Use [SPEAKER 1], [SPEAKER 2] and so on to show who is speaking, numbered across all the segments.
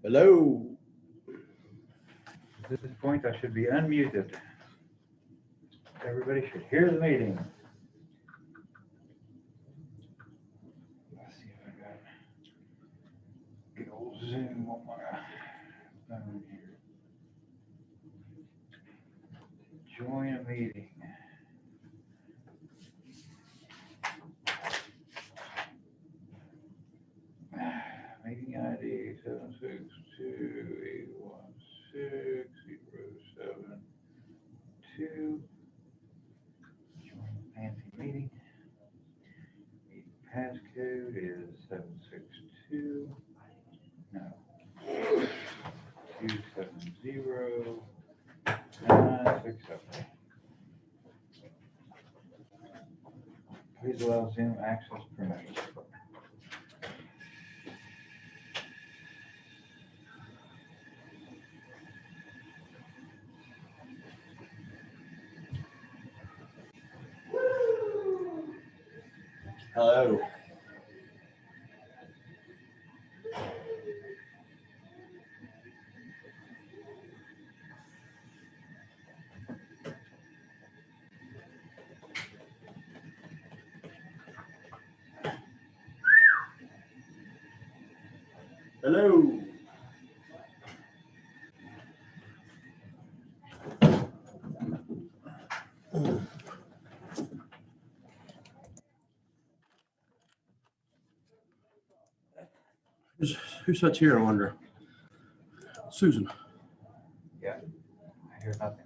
[SPEAKER 1] Hello.
[SPEAKER 2] At this point, I should be unmuted. Everybody should hear the meeting. Let's see if I got good old Zoom on my phone here. Join a meeting. Meeting ID 762-816-0772. Join fancy meeting. Meeting passcode is 762. No. 270-967. Please allow Zoom access permission.
[SPEAKER 1] Hello. Hello. Who sits here, I wonder? Susan.
[SPEAKER 2] Yeah, I hear nothing.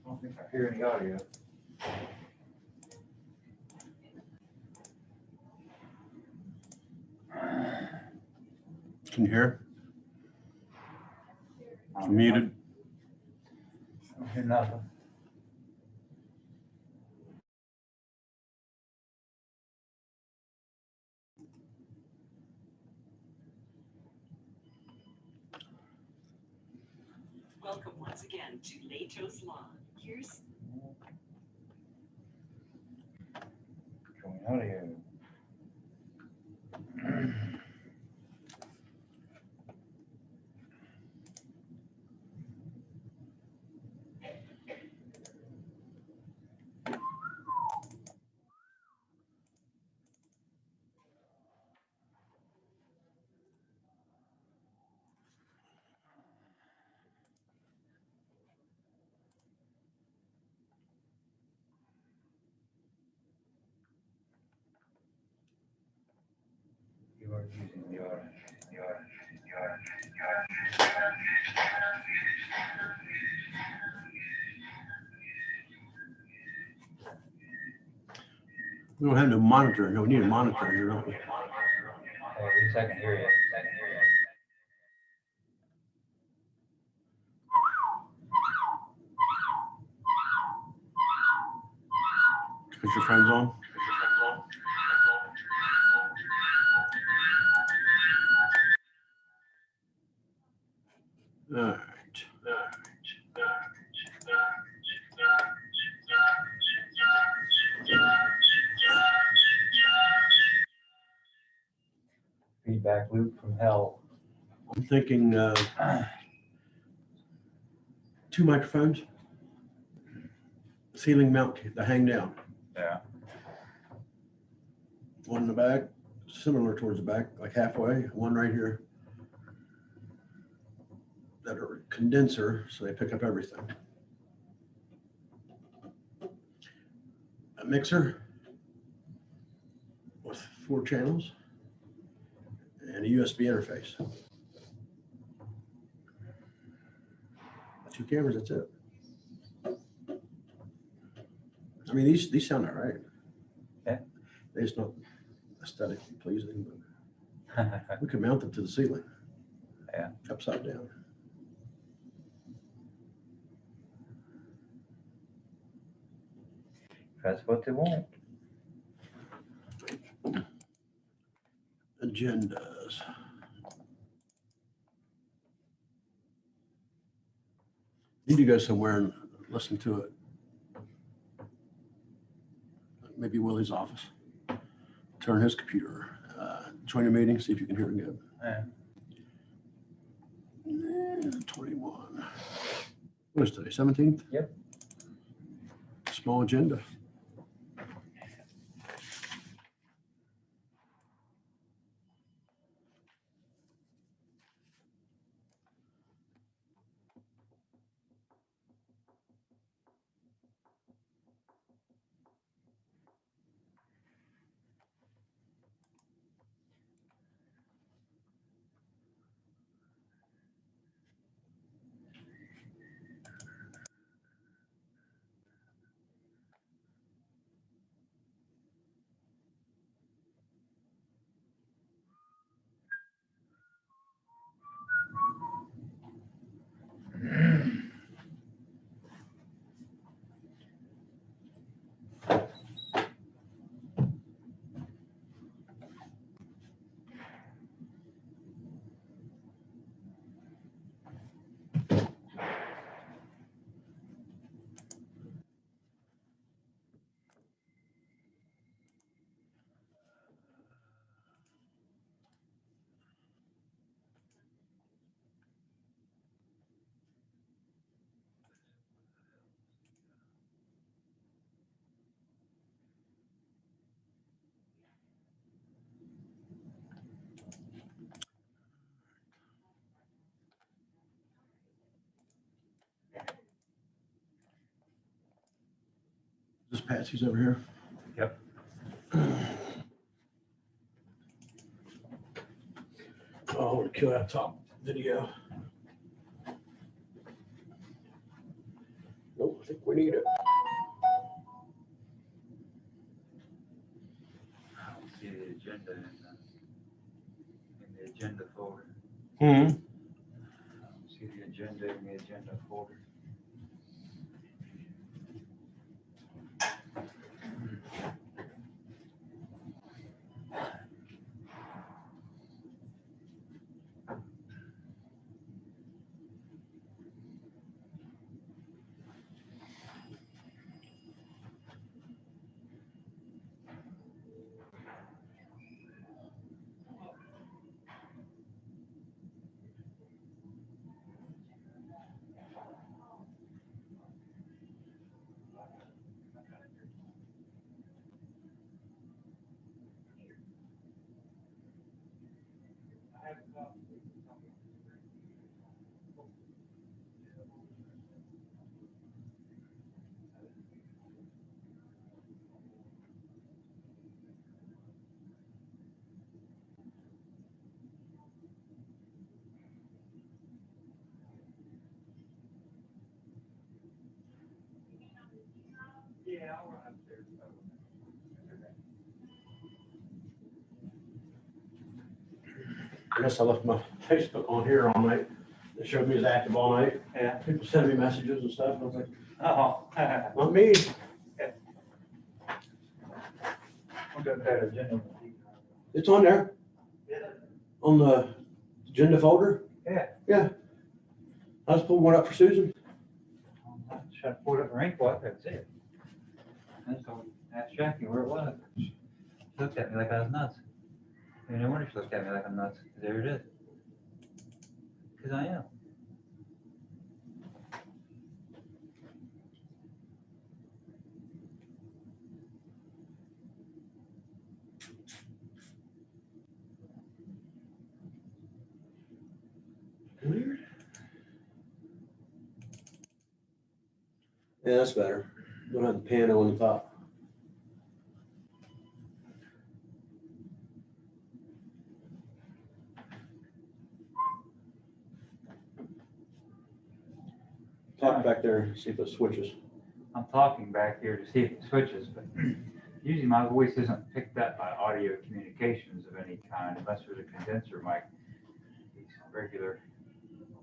[SPEAKER 2] I don't think I hear any audio.
[SPEAKER 1] Can you hear? Muted.
[SPEAKER 2] I don't hear nothing.
[SPEAKER 3] Welcome once again to Latos Law. Here's
[SPEAKER 2] Join audio. You are using the orange.
[SPEAKER 1] We don't have no monitor. No, we need a monitor here, don't we?
[SPEAKER 2] At least I can hear you.
[SPEAKER 1] Is your phone's on? All right.
[SPEAKER 2] Feedback loop from hell.
[SPEAKER 1] I'm thinking 2 microphones, ceiling mount, the hang down.
[SPEAKER 2] Yeah.
[SPEAKER 1] One in the back, similar towards the back, like halfway. One right here. That are a condenser, so they pick up everything. A mixer with 4 channels and a USB interface. 2 cameras, that's it. I mean, these sound all right.
[SPEAKER 2] Yeah.
[SPEAKER 1] They just don't, aesthetically pleasing, but we could mount them to the ceiling.
[SPEAKER 4] Yeah.
[SPEAKER 1] Upside down.
[SPEAKER 4] That's what they want.
[SPEAKER 1] Agendas. Need to go somewhere and listen to it. Maybe Willie's office. Turn his computer. Join a meeting, see if you can hear it good.
[SPEAKER 4] Yeah.
[SPEAKER 1] 21. What is today, 17th?
[SPEAKER 4] Yep.
[SPEAKER 1] Small agenda. This Patsy's over here.
[SPEAKER 4] Yep.
[SPEAKER 1] Oh, I want to kill that top video. Nope, I think we need it.
[SPEAKER 4] I don't see the agenda in the agenda folder.
[SPEAKER 1] Hmm.
[SPEAKER 4] I don't see the agenda in the agenda folder. Yeah, I'll run upstairs.
[SPEAKER 1] I guess I left my Facebook on here all night. It showed me as active all night.
[SPEAKER 4] Yeah.
[SPEAKER 1] People send me messages and stuff. And I was like,
[SPEAKER 4] Oh.
[SPEAKER 1] not me.
[SPEAKER 4] I'll go to that agenda.
[SPEAKER 1] It's on there. On the agenda folder.
[SPEAKER 4] Yeah.
[SPEAKER 1] Yeah. I was pulling one up for Susan.
[SPEAKER 4] Should I pull it up in ink? Well, that's it. And so asked Jackie where it was. She looked at me like I was nuts. And no wonder she looked at me like I'm nuts. There it is. Because I am.
[SPEAKER 1] Weird. Yeah, that's better. Don't have the piano on the top. Talk back there, see if it switches.
[SPEAKER 4] I'm talking back here to see if it switches, but Usually my voice isn't picked up by audio communications of any kind unless there's a condenser mic. These regular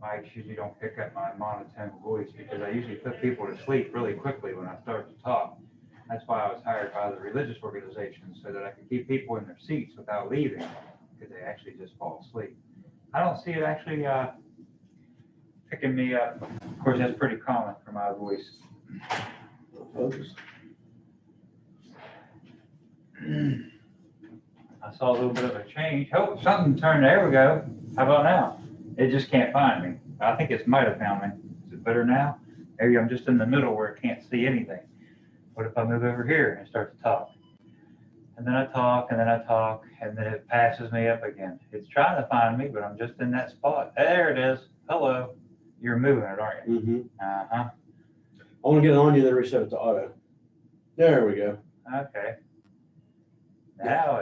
[SPEAKER 4] mics usually don't pick up my monotone voice because I usually put people to sleep really quickly when I start to talk. That's why I was hired by the religious organization, so that I could keep people in their seats without leaving, because they actually just fall asleep. I don't see it actually picking me up. Of course, that's pretty common for my voice.
[SPEAKER 1] Focus.
[SPEAKER 4] I saw a little bit of a change. Oh, something turned, there we go. How about now? It just can't find me. I think it might have found me. Is it better now? Maybe I'm just in the middle where it can't see anything. What if I move over here and start to talk? And then I talk, and then I talk, and then it passes me up again. It's trying to find me, but I'm just in that spot. There it is. Hello. You're moving it, aren't you?
[SPEAKER 1] Mm-hmm.
[SPEAKER 4] Uh-huh.
[SPEAKER 1] I want to get it on you, then reset it to auto. There we go.
[SPEAKER 4] Okay. Now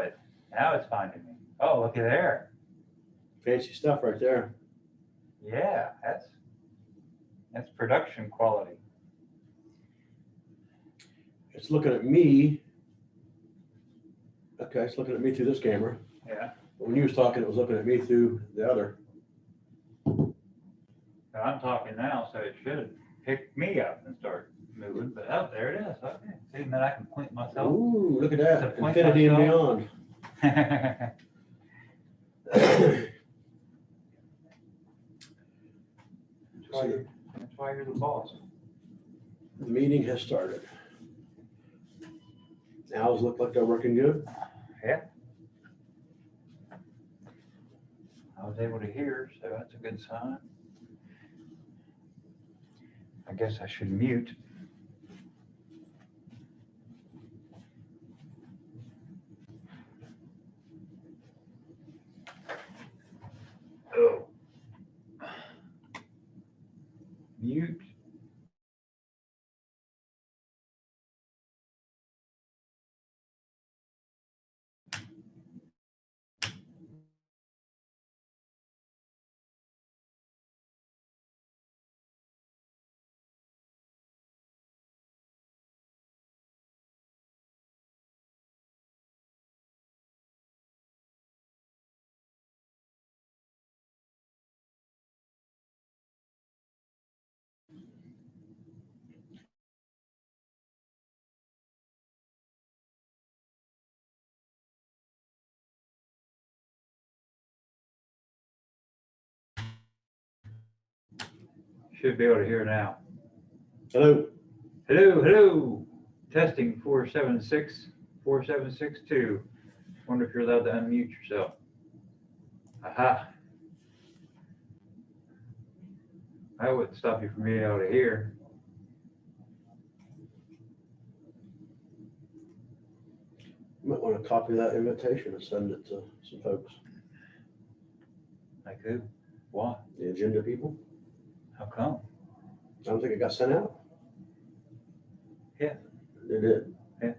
[SPEAKER 4] it's finding me. Oh, looky there.
[SPEAKER 1] Fancy stuff right there.
[SPEAKER 4] Yeah, that's production quality.
[SPEAKER 1] It's looking at me. Okay, it's looking at me through this camera.
[SPEAKER 4] Yeah.
[SPEAKER 1] But when you was talking, it was looking at me through the other.
[SPEAKER 4] So I'm talking now, so it should pick me up and start moving. But oh, there it is. Okay. See, then I can point myself.
[SPEAKER 1] Ooh, look at
[SPEAKER 4] To
[SPEAKER 1] that.
[SPEAKER 4] point
[SPEAKER 1] Infinity and
[SPEAKER 4] myself.
[SPEAKER 1] beyond.
[SPEAKER 4] That's why you're the boss.
[SPEAKER 1] The meeting has started. Owls look like they're working good.
[SPEAKER 4] Yeah. I was able to hear, so that's a good sign. I guess I should mute. Oh. Mute. Should be able to hear now.
[SPEAKER 1] Hello.
[SPEAKER 4] Hello, hello. Testing 476, 4762. Wonder if you're allowed to unmute yourself. Aha. That wouldn't stop you from being able to hear.
[SPEAKER 1] You might want to copy that invitation and send it to some folks.
[SPEAKER 4] Like who? Why?
[SPEAKER 1] The agenda people.
[SPEAKER 4] How come?
[SPEAKER 1] I don't think it got sent out.
[SPEAKER 4] Yeah.
[SPEAKER 1] It did.
[SPEAKER 4] Yeah.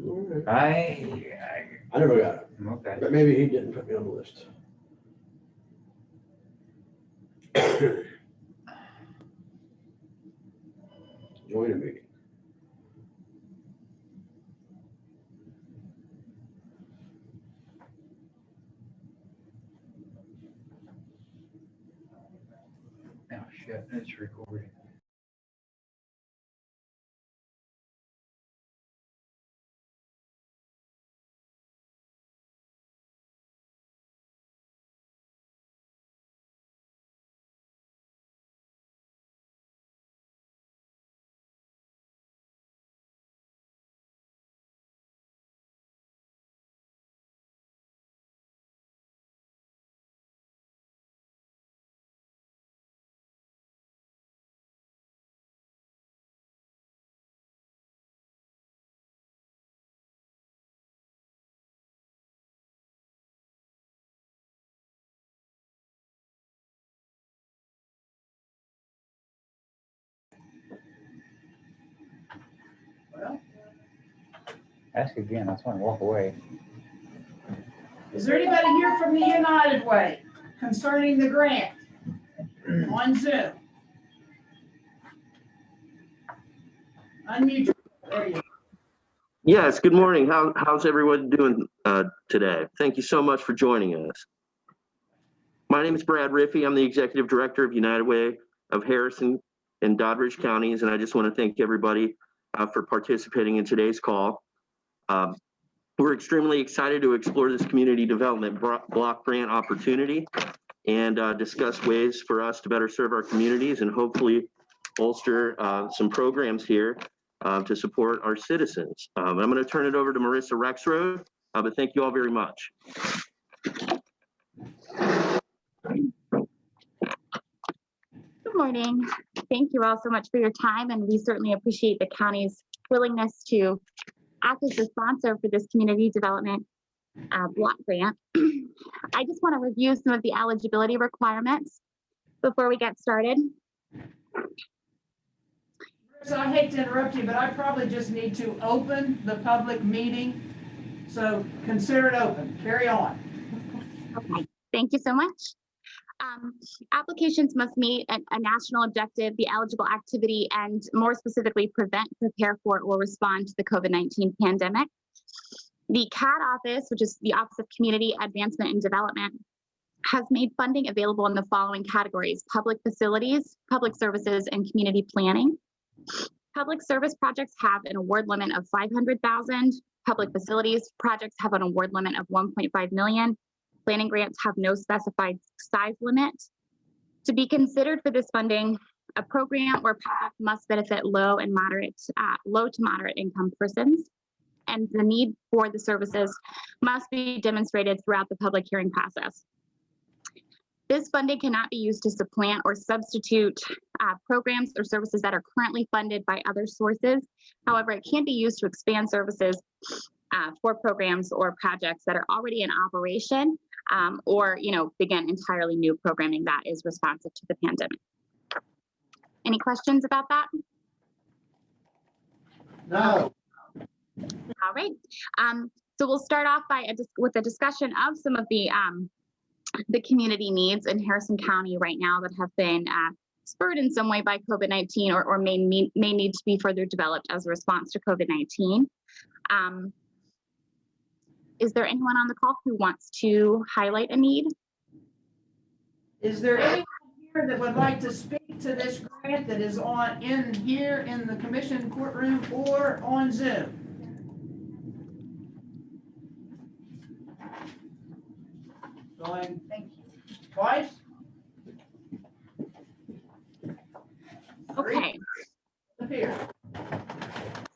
[SPEAKER 1] All right.
[SPEAKER 4] I
[SPEAKER 1] I never got it,
[SPEAKER 4] okay.
[SPEAKER 1] but maybe he didn't put me on the list. Join a meeting.
[SPEAKER 4] Oh shit, it's recording.
[SPEAKER 5] Well,
[SPEAKER 4] Ask again. I just want to walk away.
[SPEAKER 5] is there anybody here from the United Way concerning the grant on Zoom? Unmute. There you go.
[SPEAKER 6] Yes, good morning. How's everyone doing today? Thank you so much for joining us. My name is Brad Riffey. I'm the Executive Director of United Way of Harrison and Doddridge Counties, and I just want to thank everybody for participating in today's call. We're extremely excited to explore this community development block grant opportunity and discuss ways for us to better serve our communities and hopefully bolster some programs here to support our citizens. I'm going to turn it over to Marissa Rexroad, but thank you all very much.
[SPEAKER 7] Good morning. Thank you all so much for your time, and we certainly appreciate the county's willingness to act as the sponsor for this community development block grant. I just want to review some of the eligibility requirements before we get started.
[SPEAKER 5] So I hate to interrupt you, but I probably just need to open the public meeting. So consider it open. Carry on.
[SPEAKER 7] Okay, thank you so much. Applications must meet a national objective, the eligible activity, and more specifically, prevent, prepare for, or respond to the COVID-19 pandemic. The CAD office, which is the Office of Community Advancement and Development, has made funding available in the following categories: public facilities, public services, and community planning. Public service projects have an award limit of $500,000. Public facilities projects have an award limit of $1.5 million. Planning grants have no specified size limit. To be considered for this funding, a program or project must benefit low to moderate income persons, and the need for the services must be demonstrated throughout the public hearing process. This funding cannot be used to supplant or substitute programs or services that are currently funded by other sources. However, it can be used to expand services for programs or projects that are already in operation, or begin entirely new programming that is responsive to the pandemic. Any questions about that?
[SPEAKER 1] No.
[SPEAKER 7] All right. So we'll start off with a discussion of some of the community needs in Harrison County right now that have been spurred in some way by COVID-19 or may need to be further developed as a response to COVID-19. Is there anyone on the call who wants to highlight a need?
[SPEAKER 5] Is there anyone here that would like to speak to this grant that is in here in the commission courtroom or on Zoom? Going, thank you. Twice?
[SPEAKER 7] Okay.
[SPEAKER 5] Here.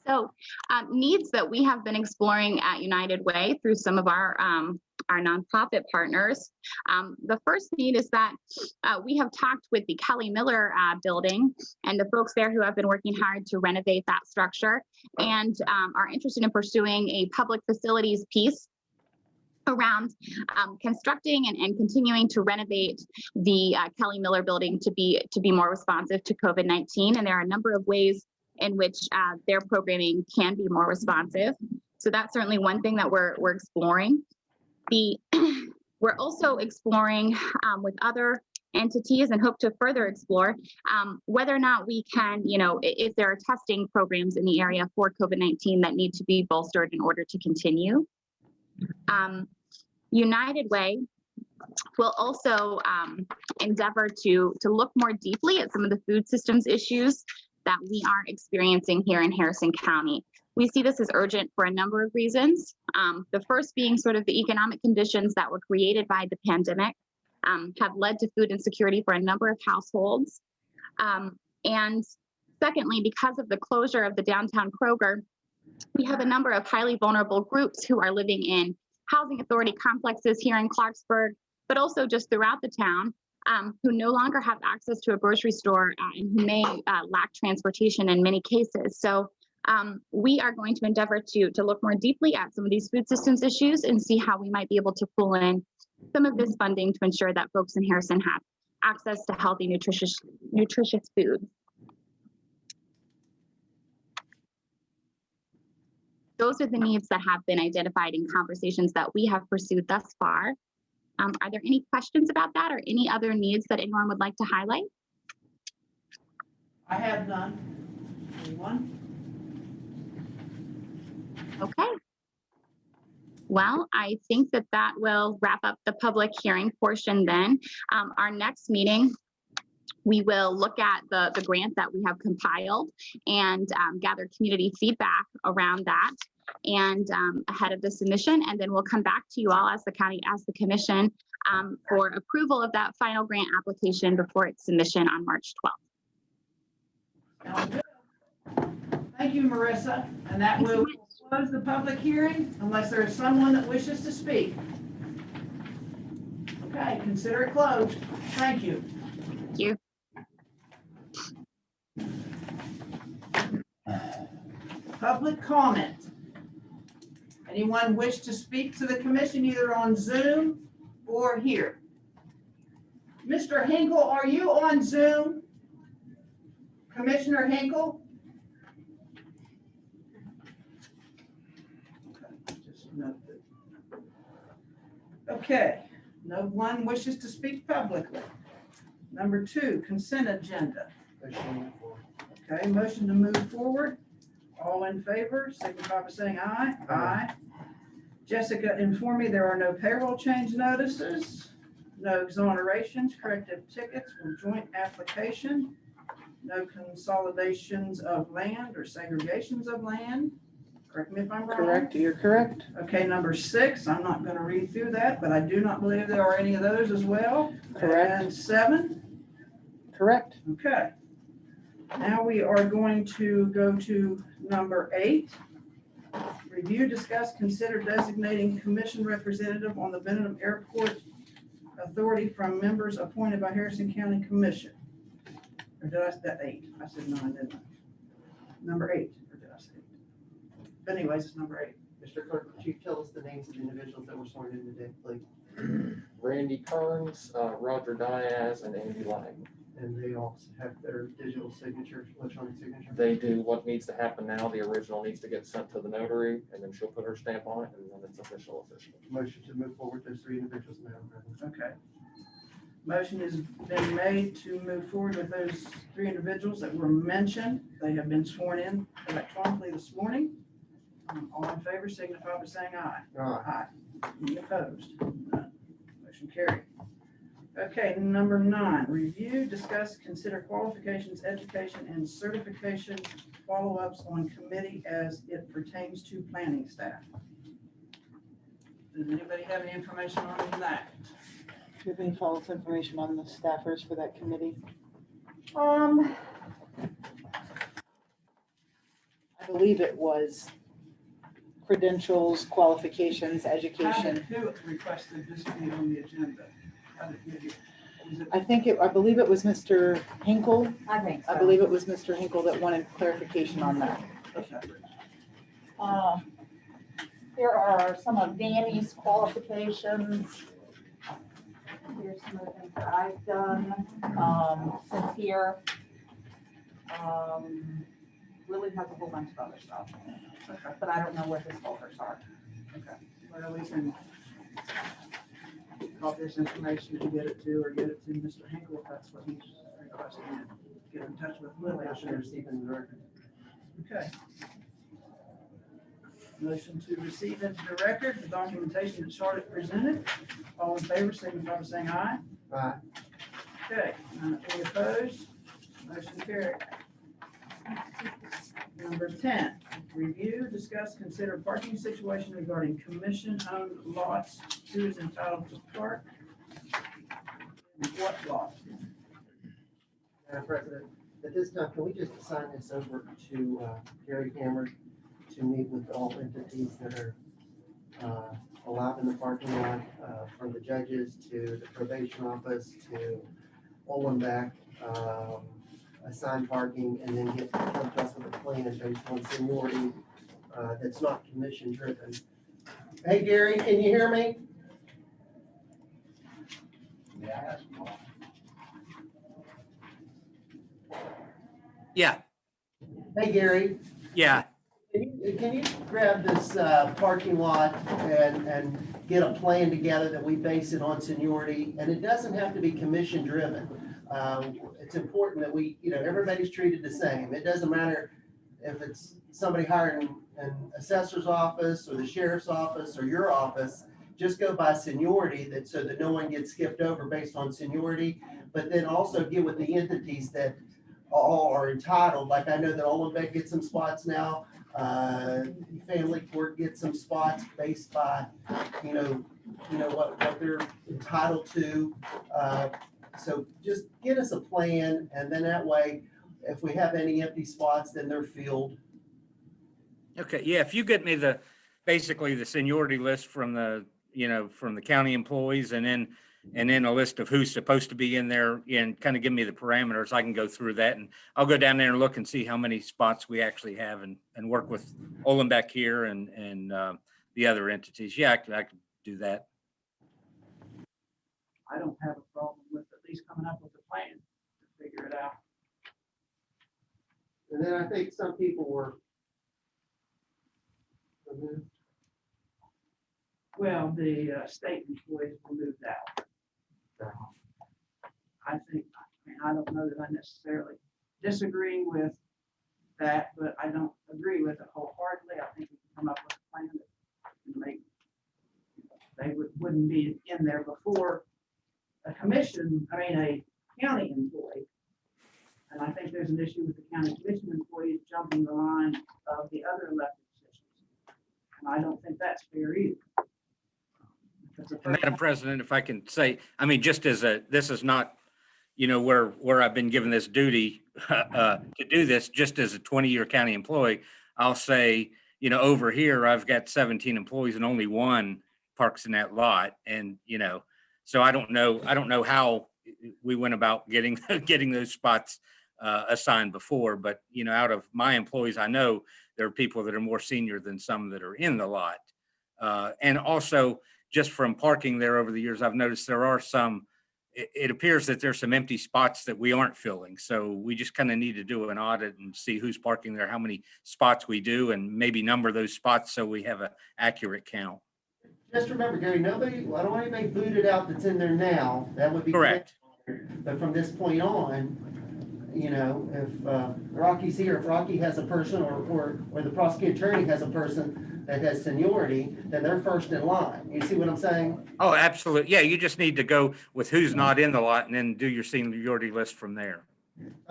[SPEAKER 7] So needs that we have been exploring at United Way through some of our nonprofit partners. The first need is that we have talked with the Kelly Miller building and the folks there who have been working hard to renovate that structure and are interested in pursuing a public facilities piece around constructing and continuing to renovate the Kelly Miller building to be more responsive to COVID-19. And there are a number of ways in which their programming can be more responsive. So that's certainly one thing that we're exploring. We're also exploring with other entities and hope to further explore whether or not we can, if there are testing programs in the area for COVID-19 that need to be bolstered in order to continue. United Way will also endeavor to look more deeply at some of the food systems issues that we are experiencing here in Harrison County. We see this as urgent for a number of reasons. The first being sort of the economic conditions that were created by the pandemic have led to food insecurity for a number of households. And secondly, because of the closure of the downtown Kroger, we have a number of highly vulnerable groups who are living in housing authority complexes here in Clarksburg, but also just throughout the town, who no longer have access to a grocery store and who may lack transportation in many cases. So we are going to endeavor to look more deeply at some of these food systems issues and see how we might be able to pull in some of this funding to ensure that folks in Harrison have access to healthy, nutritious food. Those are the needs that have been identified in conversations that we have pursued thus far. Are there any questions about that or any other needs that anyone would like to highlight?
[SPEAKER 5] I have none. Anyone?
[SPEAKER 7] Okay. Well, I think that that will wrap up the public hearing portion then. Our next meeting, we will look at the grant that we have compiled and gather community feedback around that and ahead of the submission. And then we'll come back to you all as the county, as the commission for approval of that final grant application before its submission on March 12th.
[SPEAKER 5] Sounds good. Thank you, Marissa. And that will close the public hearing unless there is someone that wishes to speak. Okay, consider it closed. Thank you.
[SPEAKER 7] Thank you.
[SPEAKER 5] Public comment. Anyone wish to speak to the commission either on Zoom or here? Mr. Hinkle, are you on Zoom? Commissioner Hinkle? Okay, no one wishes to speak publicly. Number 2, consent agenda. Okay, motion to move forward. All in favor, signify by saying aye. Aye. Jessica informed me there are no payroll change notices, no exonerations, corrective tickets or joint application, no consolidations of land or segregations of land. Correct me if I'm wrong.
[SPEAKER 8] Correct, you're correct.
[SPEAKER 5] Okay, number 6, I'm not going to read through that, but I do not believe there are any of those as well.
[SPEAKER 8] Correct.
[SPEAKER 5] And 7,
[SPEAKER 8] Correct.
[SPEAKER 5] okay. Now we are going to go to number 8. Review, discuss, consider designating commission representative on the Benham Airport Authority from members appointed by Harrison County Commission. Or did I say that 8? I said 9, didn't I? Number 8, or did I say 8? But anyways, it's number 8.
[SPEAKER 9] Mr. Clerk, could you tell us the names of the individuals that were sworn in today, please?
[SPEAKER 10] Randy Kearns, Roger Diaz, and Andy Lang.
[SPEAKER 9] And they all have their digital signature, electronic signature?
[SPEAKER 10] They do what needs to happen now. The original needs to get sent to the notary, and then she'll put her stamp on it, and then it's official.
[SPEAKER 9] Motion to move forward those 3 individuals, Madam President.
[SPEAKER 5] Okay. Motion has been made to move forward with those 3 individuals that were mentioned. They have been sworn in electronically this morning. All in favor, signify by saying aye. Aye. Any opposed? None. Motion carried. Okay, number 9, review, discuss, consider qualifications, education, and certification follow-ups on committee as it pertains to planning staff. Does anybody have any information on that?
[SPEAKER 8] Do you have any follow-up information on the staffers for that committee? I believe it was credentials, qualifications, education.
[SPEAKER 5] Who requested this to be on the agenda?
[SPEAKER 8] I believe it was Mr. Hinkle.
[SPEAKER 11] I think so.
[SPEAKER 8] I believe it was Mr. Hinkle that wanted clarification on that.
[SPEAKER 11] There are some of Danny's qualifications. Here's some of the things that I've done since here. Willie has a whole bunch of other stuff, but I don't know where his folders are.
[SPEAKER 5] Okay, well, we can call this information and get it to Mr. Hinkle if that's what he's requesting. Get in touch with Lily.
[SPEAKER 9] I should receive in the record.
[SPEAKER 5] Okay. Motion to receive into the record the documentation that Charlotte presented. All in favor, signify by saying aye.
[SPEAKER 9] Aye.
[SPEAKER 5] Okay, any opposed? Motion carried. Number 10, review, discuss, consider parking situation regarding commission-owned lots. Who is entitled to park? And what lot?
[SPEAKER 9] Madam President, at this time, can we just assign this over to Gary Cameron to meet with all entities that are allowed in the parking lot, from the judges to the probation office to Olenbeck, assign parking, and then come to us with a plan based on seniority that's not commission driven. Hey, Gary, can you hear me?
[SPEAKER 12] Yeah,
[SPEAKER 9] Hey, Gary.
[SPEAKER 12] yeah.
[SPEAKER 9] Can you grab this parking lot and get a plan together that we base it on seniority? And it doesn't have to be commission driven. It's important that we, everybody's treated the same. It doesn't matter if it's somebody hired in an assessor's office or the sheriff's office or your office, just go by seniority so that no one gets skipped over based on seniority. But then also get with the entities that all are entitled. Like I know that Olenbeck gets some spots now. Family Court gets some spots based by, what they're entitled to. So just get us a plan, and then that way, if we have any empty spots, then they're filled.
[SPEAKER 12] Okay, yeah, if you get me basically the seniority list from the county employees, and then a list of who's supposed to be in there, and kind of give me the parameters, I can go through that, and I'll go down there and look and see how many spots we actually have, and work with Olenbeck here and the other entities. Yeah, I could do that.
[SPEAKER 5] I don't have a problem with at least coming up with a plan to figure it out.
[SPEAKER 9] And then I think some people were removed.
[SPEAKER 5] Well, the state employees were moved out. I don't know that I necessarily disagree with that, but I don't agree with it wholeheartedly. I think we can come up with a plan that can they wouldn't be in there before a county employee. And I think there's an issue with the county commission employees jumping the line of the other elected positions. And I don't think that's fair either.
[SPEAKER 12] Madam President, if I can say, just this is not, where I've been given this duty to do this, just as a 20-year county employee, I'll say, over here, I've got 17 employees and only one parks in that lot. And, so I don't know how we went about getting those spots assigned before, but, out of my employees, I know there are people that are more senior than some that are in the lot. And also, just from parking there over the years, I've noticed there are it appears that there's some empty spots that we aren't filling. So we just kind of need to do an audit and see who's parking there, how many spots we do, and maybe number those spots so we have an accurate count.
[SPEAKER 9] Just remember, Gary, I don't want anybody booted out that's in there now. That would be
[SPEAKER 12] correct.
[SPEAKER 9] But from this point on, if Rocky's here, if Rocky has a person or the prosecuting attorney has a person that has seniority, then they're first in line. You see what I'm saying?
[SPEAKER 12] Oh, absolutely. Yeah, you just need to go with who's not in the lot and then do your seniority list from there.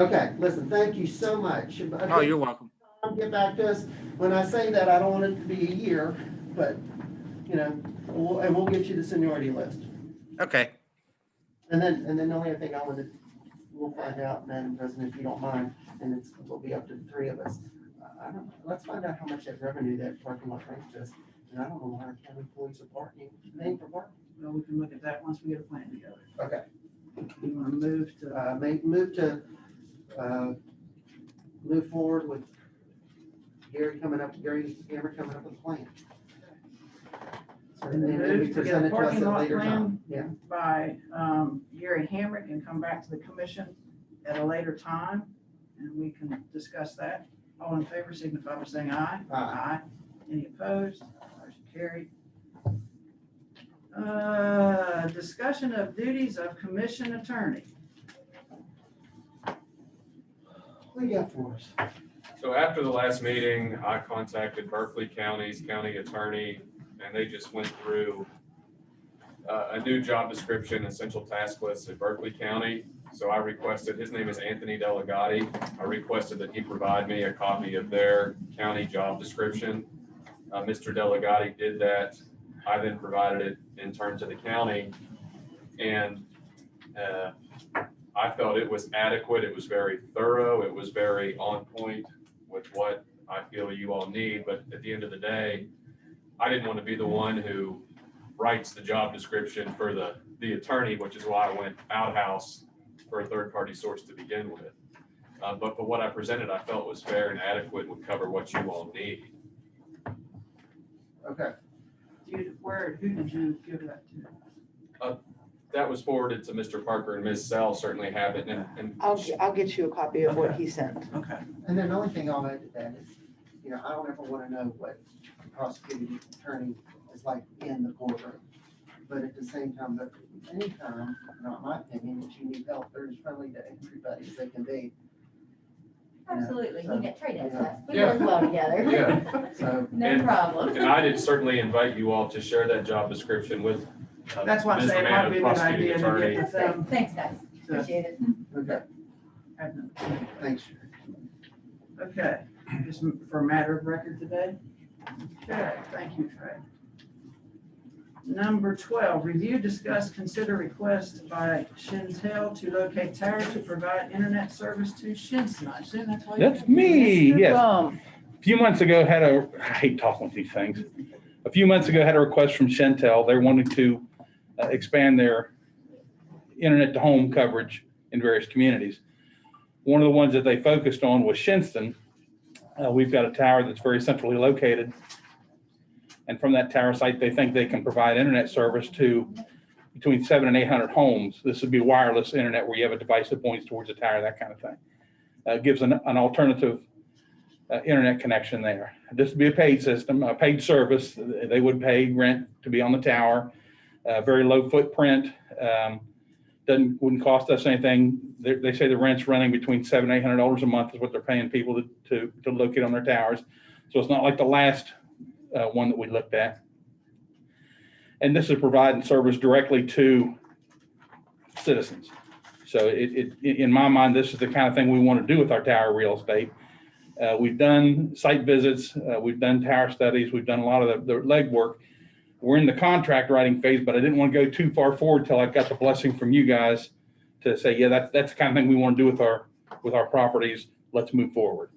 [SPEAKER 9] Okay, listen, thank you so much.
[SPEAKER 12] Oh, you're welcome.
[SPEAKER 9] Get back to us. When I say that, I don't want it to be a year, but, we'll get you the seniority list.
[SPEAKER 12] Okay.
[SPEAKER 9] And then the only other thing we'll find out, Madam President, if you don't mind, and it'll be up to the three of us. Let's find out how much that revenue that parking lot brings us. And I don't know why our county employees are paying for parking.
[SPEAKER 5] Well, we can look at that once we get a plan together.
[SPEAKER 9] Okay.
[SPEAKER 5] You want to
[SPEAKER 9] move forward with Gary Hammer coming up with a plan. So
[SPEAKER 5] And then
[SPEAKER 9] then we
[SPEAKER 5] move to get
[SPEAKER 9] present
[SPEAKER 5] a
[SPEAKER 9] it to us
[SPEAKER 5] parking
[SPEAKER 9] at a
[SPEAKER 5] lot
[SPEAKER 9] later
[SPEAKER 5] plan
[SPEAKER 9] time. Yeah.
[SPEAKER 5] by Gary Hamrick and come back to the commission at a later time, and we can discuss that. All in favor, signify by saying aye.
[SPEAKER 9] Aye.
[SPEAKER 5] Any opposed? Motion carried. Discussion of duties of commission attorney.
[SPEAKER 9] What do you got for us?
[SPEAKER 10] So after the last meeting, I contacted Berkeley County's county attorney, and they just went through a new job description, essential task list at Berkeley County. So I requested, his name is Anthony Delegati. I requested that he provide me a copy of their county job description. Mr. Delegati did that. I then provided it in turn to the county. And I felt it was adequate. It was very thorough. It was very on point with what I feel you all need. But at the end of the day, I didn't want to be the one who writes the job description for the attorney, which is why I went outhouse for a third-party source to begin with. But what I presented, I felt was fair and adequate, would cover what you all need.
[SPEAKER 9] Okay.
[SPEAKER 5] Who did you give that to?
[SPEAKER 10] That was forwarded to Mr. Parker, and Ms. Sell certainly have it. And
[SPEAKER 8] I'll get you a copy of what he sent.
[SPEAKER 5] Okay.
[SPEAKER 9] And then the only thing I'll add to that is, I don't ever want to know what the prosecuting attorney is like in the courtroom. But at the same time, but anytime, not my opinion, that you need help, they're as friendly to everybody as they can be.
[SPEAKER 11] Absolutely,
[SPEAKER 9] So,
[SPEAKER 11] he did, Trey does that. We
[SPEAKER 10] Yeah.
[SPEAKER 11] work well together.
[SPEAKER 10] Yeah.
[SPEAKER 9] So,
[SPEAKER 11] No
[SPEAKER 10] And-
[SPEAKER 11] problem.
[SPEAKER 10] And I did certainly invite you all to share that job description with.
[SPEAKER 5] That's why I'm
[SPEAKER 10] Ms.
[SPEAKER 5] saying it might be a good
[SPEAKER 10] Romano,
[SPEAKER 5] idea to
[SPEAKER 10] prosecuting
[SPEAKER 5] get with them.
[SPEAKER 11] Thanks, guys.
[SPEAKER 5] to
[SPEAKER 11] Appreciate it.
[SPEAKER 9] okay,
[SPEAKER 5] have them.
[SPEAKER 9] thanks.
[SPEAKER 5] Okay, just for a matter of record today. Okay, thank you, Trey. Number 12, review, discuss, consider request by Shintel to locate tower to provide internet service to Shinson. I assume that's why.
[SPEAKER 2] That's me, yes.
[SPEAKER 8] Um,
[SPEAKER 2] A few months ago, I hate talking with these things. A few months ago, had a request from Shentel. They wanted to expand their internet to home coverage in various communities. One of the ones that they focused on was Shinston. We've got a tower that's very centrally located. And from that tower site, they think they can provide internet service to between 700 and 800 homes. This would be wireless internet where you have a device that points towards the tower, that kind of thing. Gives an alternative internet connection there. This would be a paid system, a paid service. They would pay rent to be on the tower. Very low footprint. Wouldn't cost us anything. They say the rent's running between $700 and $800 a month is what they're paying people to locate on their towers. So it's not like the last one that we looked at. And this is providing service directly to citizens. So in my mind, this is the kind of thing we want to do with our tower real estate. We've done site visits, we've done tower studies, we've done a lot of the legwork. We're in the contract writing phase, but I didn't want to go too far forward till I got the blessing from you guys to say, yeah, that's the kind of thing we want to do with our properties. Let's move forward.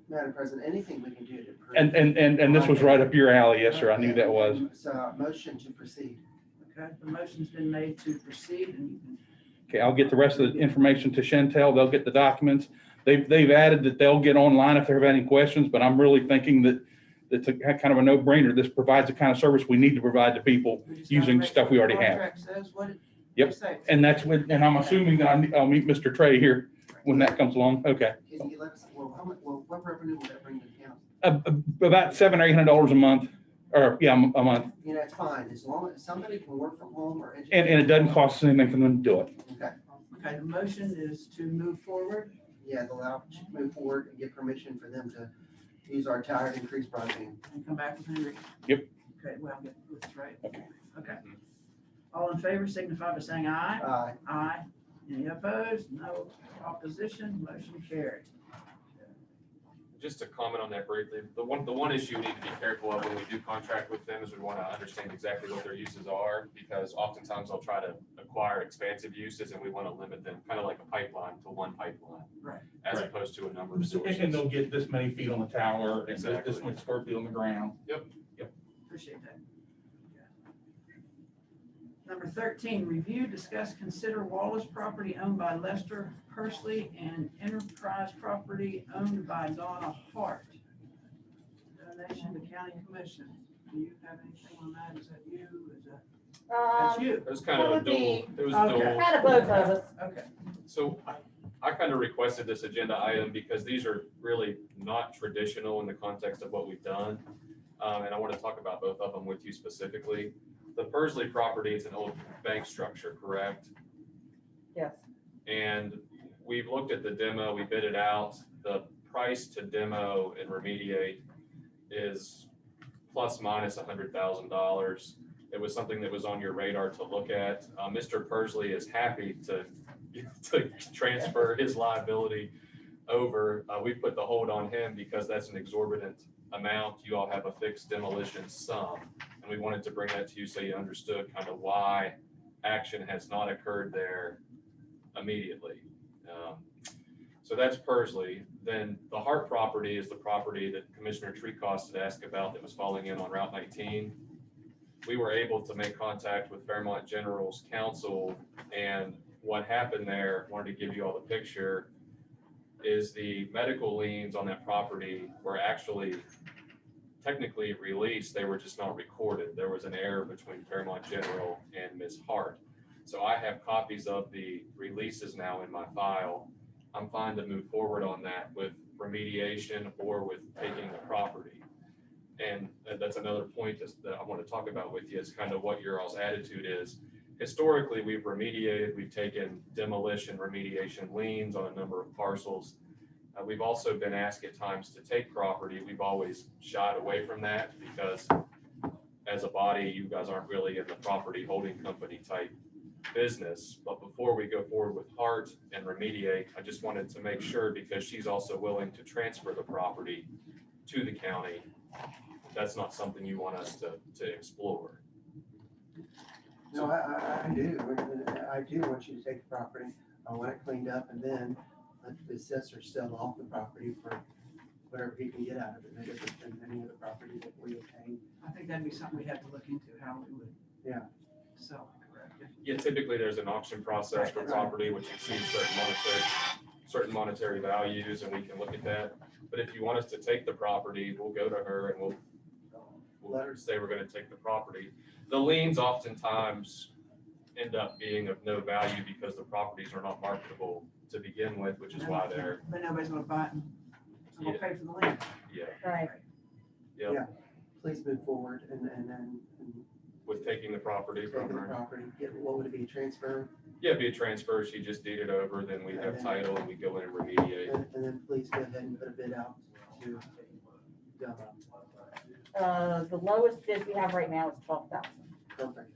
[SPEAKER 9] Madam President, anything we can do to improve.
[SPEAKER 2] And this was right up your alley. Yes, sir. I knew that was.
[SPEAKER 9] So motion to proceed.
[SPEAKER 5] Okay, the motion's been made to proceed and
[SPEAKER 2] Okay, I'll get the rest of the information to Shentel. They'll get the documents. They've added that they'll get online if they have any questions, but I'm really thinking that it's a kind of a no-brainer. This provides the kind of service we need to provide to people
[SPEAKER 5] we just gotta
[SPEAKER 2] using
[SPEAKER 5] make
[SPEAKER 2] stuff
[SPEAKER 5] sure
[SPEAKER 2] we
[SPEAKER 5] the
[SPEAKER 2] already have.
[SPEAKER 5] contract says what it
[SPEAKER 2] Yep.
[SPEAKER 5] says.
[SPEAKER 2] And that's what, and I'm assuming that I'll meet Mr. Trey here when that comes along. Okay.
[SPEAKER 9] Can you let us, well, how much, well, what revenue will that bring to the county?
[SPEAKER 2] About $700 or $800 a month, or yeah, a month.
[SPEAKER 9] You know, it's fine, as long as somebody can work from home or.
[SPEAKER 2] And it doesn't cost us anything for them to do it.
[SPEAKER 9] Okay,
[SPEAKER 5] Okay, the motion is to move forward.
[SPEAKER 9] yeah, allow, move forward and get permission for them to use our tower to increase broadband.
[SPEAKER 5] And come back with Henry.
[SPEAKER 2] Yep.
[SPEAKER 5] Okay, well, I'll get this right.
[SPEAKER 2] Okay.
[SPEAKER 5] Okay. All in favor signify by saying aye.
[SPEAKER 9] Aye.
[SPEAKER 5] Aye. Any opposed? No opposition, motion carried.
[SPEAKER 10] Just to comment on that briefly, the one issue we need to be careful of when we do contract with them is we want to understand exactly what their uses are, because oftentimes they'll try to acquire expansive uses and we want to limit them, kind of like a pipeline to one pipeline.
[SPEAKER 5] Right.
[SPEAKER 10] As
[SPEAKER 2] Right.
[SPEAKER 10] opposed to a number of sources.
[SPEAKER 2] And they'll get this many feet on the tower and
[SPEAKER 10] Exactly.
[SPEAKER 2] this much square feet on the ground.
[SPEAKER 5] Appreciate that. Number 13, review, discuss, consider Wallace property owned by Lester Persley and Enterprise property owned by Donna Hart. Donation to county commission. Do you have anything on that? Is that you? Is that, that's you?
[SPEAKER 10] It was kind of a dual, it was
[SPEAKER 5] Okay.
[SPEAKER 10] dual.
[SPEAKER 11] Kind of both of us.
[SPEAKER 5] Okay.
[SPEAKER 10] So I kind of requested this agenda item because these are really not traditional in the context of what we've done. And I want to talk about both of them with you specifically. The Persley property is an old bank structure, correct?
[SPEAKER 11] Yes.
[SPEAKER 10] And we've looked at the demo, we bid it out. The price to demo and remediate is plus minus $100,000. It was something that was on your radar to look at. Mr. Persley is happy to transfer his liability over. We put the hold on him because that's an exorbitant amount. You all have a fixed demolition sum. And we wanted to bring that to you so you understood kind of why action has not occurred there immediately. So that's Persley. Then the Hart property is the property that Commissioner Treecost had asked about that was falling in on Route 19. We were able to make contact with Fairmont General's counsel, and what happened there, wanted to give you all the picture, is the medical liens on that property were actually technically released. They were just not recorded. There was an error between Fairmont General and Ms. Hart. So I have copies of the releases now in my file. I'm fine to move forward on that with remediation or with taking the property. And that's another point that I want to talk about with you, is kind of what your all's attitude is. historically, we've remediated, we've taken demolition remediation liens on a number of parcels. We've also been asked at times to take property. We've always shied away from that because as a body, you guys aren't really in the property holding company type business. But before we go forward with Hart and remediate, I just wanted to make sure, because she's also willing to transfer the property to the county, that's not something you want us to explore.
[SPEAKER 9] No, I do. I do want you to take the property. I want it cleaned up and then let the assessor sell off the property for whatever he can get out of it. No different than any other property that we obtain.
[SPEAKER 5] I think that'd be something we'd have to look into, how we would.
[SPEAKER 9] Yeah.
[SPEAKER 5] Sell it, correct?
[SPEAKER 10] Yeah, typically there's an auction process for property which exceeds certain monetary values, and we can look at that. But if you want us to take the property, we'll go to her and we'll let her say we're gonna take the property. The liens oftentimes end up being of no value because the properties are not marketable to begin with, which is why they're,
[SPEAKER 5] But nobody's gonna buy it, and we'll pay for the land.
[SPEAKER 10] yeah,
[SPEAKER 11] Right.
[SPEAKER 10] yeah,
[SPEAKER 9] Yeah. Please move forward and
[SPEAKER 10] with taking the property
[SPEAKER 9] take
[SPEAKER 10] from
[SPEAKER 9] the
[SPEAKER 10] her.
[SPEAKER 9] property. Get, what would it be, transfer?
[SPEAKER 10] Yeah, be a transfer, she just deed it over, then we have title and we go in and remediate.
[SPEAKER 9] And then please go ahead and put a bid out to demo.
[SPEAKER 11] The lowest bid we have right now is 12,000.
[SPEAKER 9] Perfect.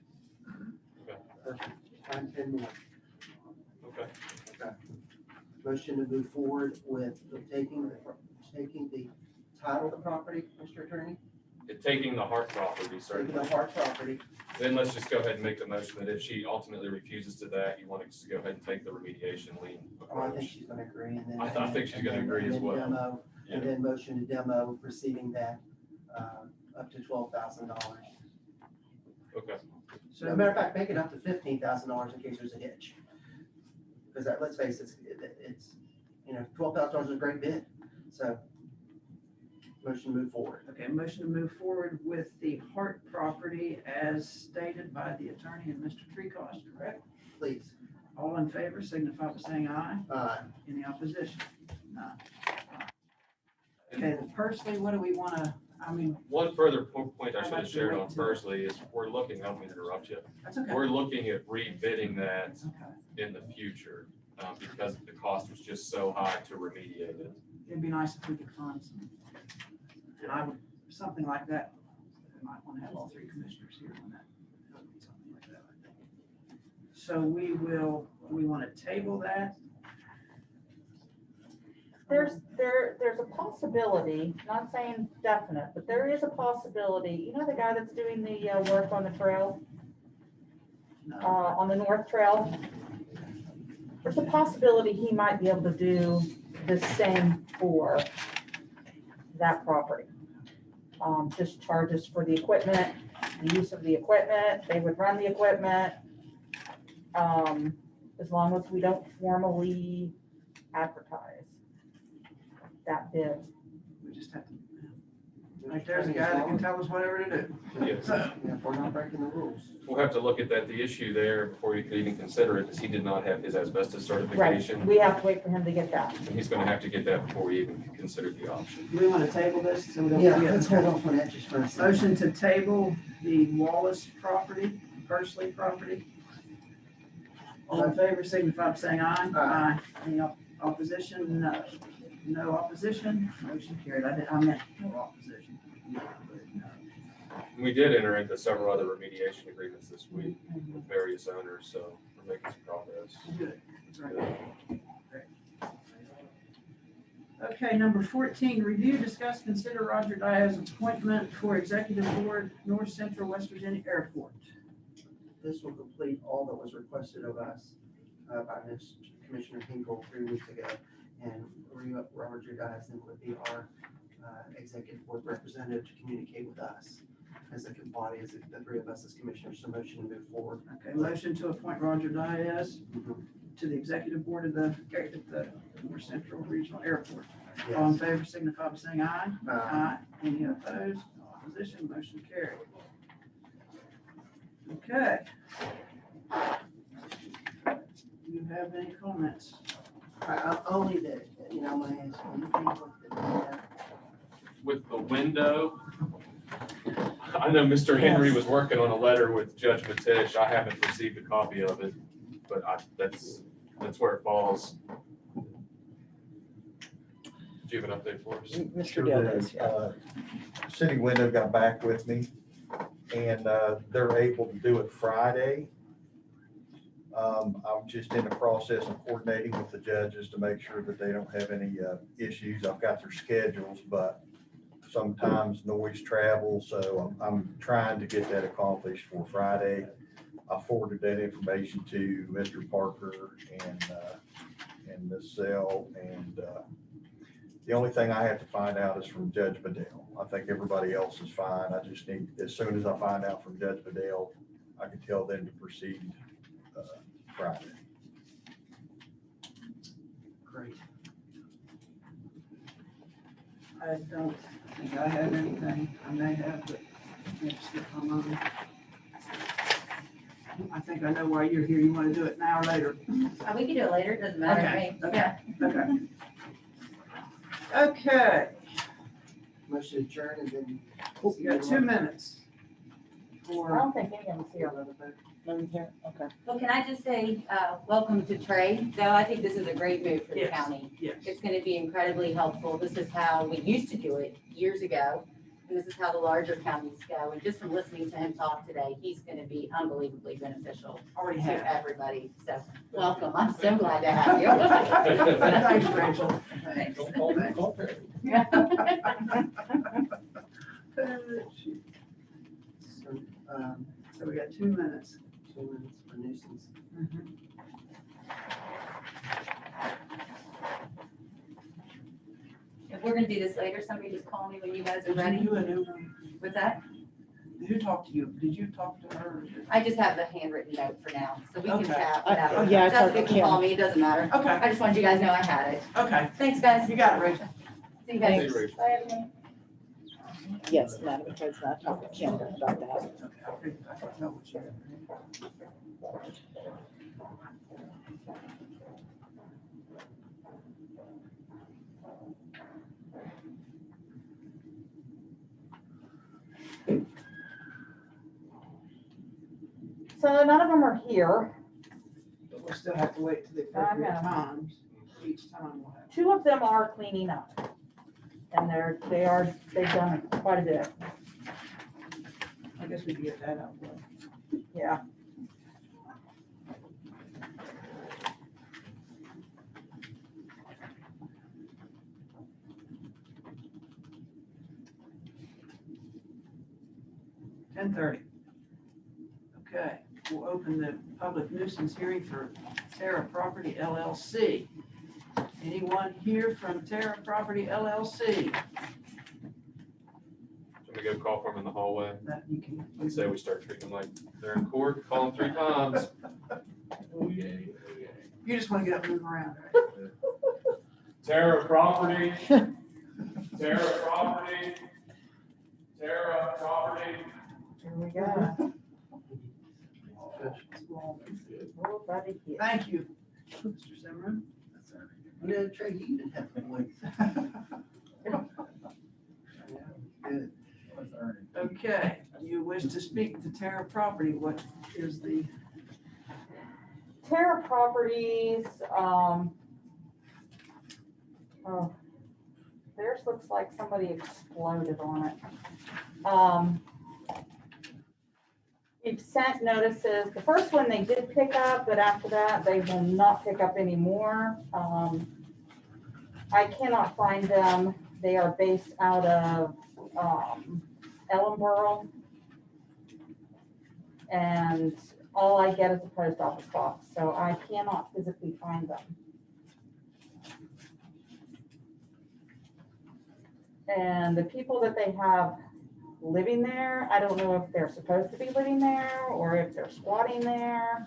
[SPEAKER 10] Okay.
[SPEAKER 9] Perfect. Find 10 more.
[SPEAKER 10] Okay.
[SPEAKER 9] Okay. Motion to move forward with taking the title of the property, Mr. Attorney?
[SPEAKER 10] Taking the Hart property,
[SPEAKER 9] Taking
[SPEAKER 10] certainly.
[SPEAKER 9] the Hart property.
[SPEAKER 10] Then let's just go ahead and make the motion that if she ultimately refuses to that, you want us to go ahead and take the remediation lien
[SPEAKER 9] Oh, I think
[SPEAKER 10] approach.
[SPEAKER 9] she's gonna agree and then.
[SPEAKER 10] I think she's gonna agree as well.
[SPEAKER 9] Demo,
[SPEAKER 10] Yeah.
[SPEAKER 9] and then motion to demo receiving that, up to $12,000.
[SPEAKER 10] Okay,
[SPEAKER 9] So, as a matter of fact, make it up to $15,000 in case there's a hitch. Because that, let's face it, it's, $12,000 is a great bid, so. Motion to move forward.
[SPEAKER 5] Okay, motion to move forward with the Hart property as stated by the attorney and Mr. Treecost, correct?
[SPEAKER 9] Please.
[SPEAKER 5] All in favor signify by saying aye. Any opposition? None. Okay, then personally, what do we wanna,
[SPEAKER 10] one further point I should have shared on Pursley is we're looking, I don't mean to interrupt you.
[SPEAKER 5] that's okay.
[SPEAKER 10] We're looking at rebidding that
[SPEAKER 5] Okay.
[SPEAKER 10] in the future, because the cost was just so high to remediate it.
[SPEAKER 5] It'd be nice if we could find some, and I would, something like that, we might wanna have all three commissioners here on that. Something like that, I think. So we wanna table that.
[SPEAKER 11] There's a possibility, not saying definite, but there is a possibility. You know the guy that's doing the work on the trail, on the North Trail? There's a possibility he might be able to do the same for that property. Just charges for the equipment, the use of the equipment, they would run the equipment. As long as we don't formally advertise that bid.
[SPEAKER 5] We just have to, like, there's a guy that can tell us whatever to do.
[SPEAKER 10] Yes.
[SPEAKER 5] So,
[SPEAKER 9] Yeah, we're not breaking the rules.
[SPEAKER 10] We'll have to look at that. The issue there before you could even consider it is he did not have his asbestos certification.
[SPEAKER 11] We have to wait for him to get that.
[SPEAKER 10] And he's gonna have to get that before we even consider the option.
[SPEAKER 5] do we wanna table this? So we don't
[SPEAKER 9] Yeah,
[SPEAKER 5] forget?
[SPEAKER 9] let's hold off on that just for a second.
[SPEAKER 5] Motion to table the Wallace property, Pursley property. All in favor, signify by saying aye.
[SPEAKER 9] Aye.
[SPEAKER 5] Any opposition? No. No opposition, motion carried. I meant no opposition.
[SPEAKER 10] We did enter into several other remediation agreements this week with various owners, so we're making some progress.
[SPEAKER 5] Good. That's right. Great. Okay, number 14, review, discuss, consider Roger Diaz's appointment for Executive Board, North Central West Virginia Airport.
[SPEAKER 9] This will complete all that was requested of us by Commissioner Hinkle 3 weeks ago. And Robert Judison would be our executive board representative to communicate with us as a body, as the three of us as commissioners. So motion to move forward.
[SPEAKER 5] Okay, motion to appoint Roger Diaz to the Executive Board of the North Central Regional Airport. All in favor, signify by saying aye. Aye. Any opposed? No opposition, motion carried. Okay. Do you have any comments?
[SPEAKER 9] Only that, I'm gonna ask you,
[SPEAKER 10] With the window, I know Mr. Henry was working on a letter with Judge Matish. I haven't received a copy of it, but that's where it falls. Do you have an update for us?
[SPEAKER 8] Mr. Dale does, yeah.
[SPEAKER 13] City Window got back with me, and they're able to do it Friday. I'm just in the process of coordinating with the judges to make sure that they don't have any issues. I've got their schedules, but sometimes noise travels, so I'm trying to get that accomplished for Friday. I forwarded that information to Mr. Parker and Ms. Zell, and the only thing I have to find out is from Judge Bedell. I think everybody else is fine. I just need, as soon as I find out from Judge Bedell, I can tell them to proceed Friday.
[SPEAKER 5] Great. I don't think I have anything. I may have, but I can't skip my mind. I think I know why you're here. You want to do it now or later?
[SPEAKER 14] We can do it later, it doesn't matter to me.
[SPEAKER 5] Okay, okay. Okay,
[SPEAKER 9] Motion adjourned and then.
[SPEAKER 5] you got 2 minutes.
[SPEAKER 11] I don't think anyone's here.
[SPEAKER 8] None here? Okay.
[SPEAKER 14] Well, can I just say, welcome to Trey, though I think this is a great move for the
[SPEAKER 5] Yes.
[SPEAKER 14] county.
[SPEAKER 5] Yes.
[SPEAKER 14] It's gonna be incredibly helpful. This is how we used to do it years ago. And this is how the larger counties go. And just from listening to him talk today, he's gonna be unbelievably beneficial
[SPEAKER 5] Already
[SPEAKER 14] to
[SPEAKER 5] have.
[SPEAKER 14] everybody. So, welcome. I'm so glad to have you.
[SPEAKER 5] Thanks, Rachel.
[SPEAKER 14] Thanks.
[SPEAKER 5] So we got 2 minutes.
[SPEAKER 9] 2 minutes for nuisance.
[SPEAKER 14] If we're gonna do this later, somebody just call me when you guys are
[SPEAKER 5] Did
[SPEAKER 14] ready.
[SPEAKER 5] you do a new one?
[SPEAKER 14] With that,
[SPEAKER 5] Who talked to you? Did you talk to her? or did-
[SPEAKER 14] I just have the handwritten note for now, so we can
[SPEAKER 5] Okay.
[SPEAKER 14] chat without.
[SPEAKER 8] Oh, yeah, I talked to
[SPEAKER 14] Jessica can call
[SPEAKER 8] Kim.
[SPEAKER 14] me, it doesn't matter.
[SPEAKER 5] Okay,
[SPEAKER 14] I just wanted you guys to know I had it.
[SPEAKER 5] okay.
[SPEAKER 14] Thanks, guys.
[SPEAKER 5] You got it, Rachel.
[SPEAKER 14] See you guys.
[SPEAKER 8] Thanks.
[SPEAKER 14] Bye, everyone.
[SPEAKER 8] Yes, Madam President, I talked to Kim about that.
[SPEAKER 5] Okay, I can tell what you
[SPEAKER 11] So none of them are here.
[SPEAKER 5] But we'll still have to wait till the appropriate times. Each time we'll have.
[SPEAKER 11] 2 of them are cleaning up. And they've done quite a bit.
[SPEAKER 5] I guess we can get that out. of the way.
[SPEAKER 11] Yeah.
[SPEAKER 5] $10:30. Okay, we'll open the public nuisance hearing for Terra Property LLC. Anyone here from Terra Property LLC?
[SPEAKER 10] Should we go call for them in the hallway?
[SPEAKER 5] That you can.
[SPEAKER 10] And say we start treating them like they're in court, call them 3 times. Oh, yeah.
[SPEAKER 5] You just want to get up and move around, right?
[SPEAKER 10] Terra Property, Terra Property, Terra Property.
[SPEAKER 11] Here we go. Oh, buddy, yeah.
[SPEAKER 5] Thank you, Mr. Simron.
[SPEAKER 9] No, Trey, you didn't have to wait. Good.
[SPEAKER 5] Okay, you wish to speak to Terra Property, what is the,
[SPEAKER 11] Terra Properties, oh, theirs looks like somebody exploded on it. We've sent notices. The first one they did pick up, but after that, they will not pick up anymore. I cannot find them. They are based out of Ellenboro. And all I get is a post office box, so I cannot physically find them. And the people that they have living there, I don't know if they're supposed to be living there or if they're squatting there.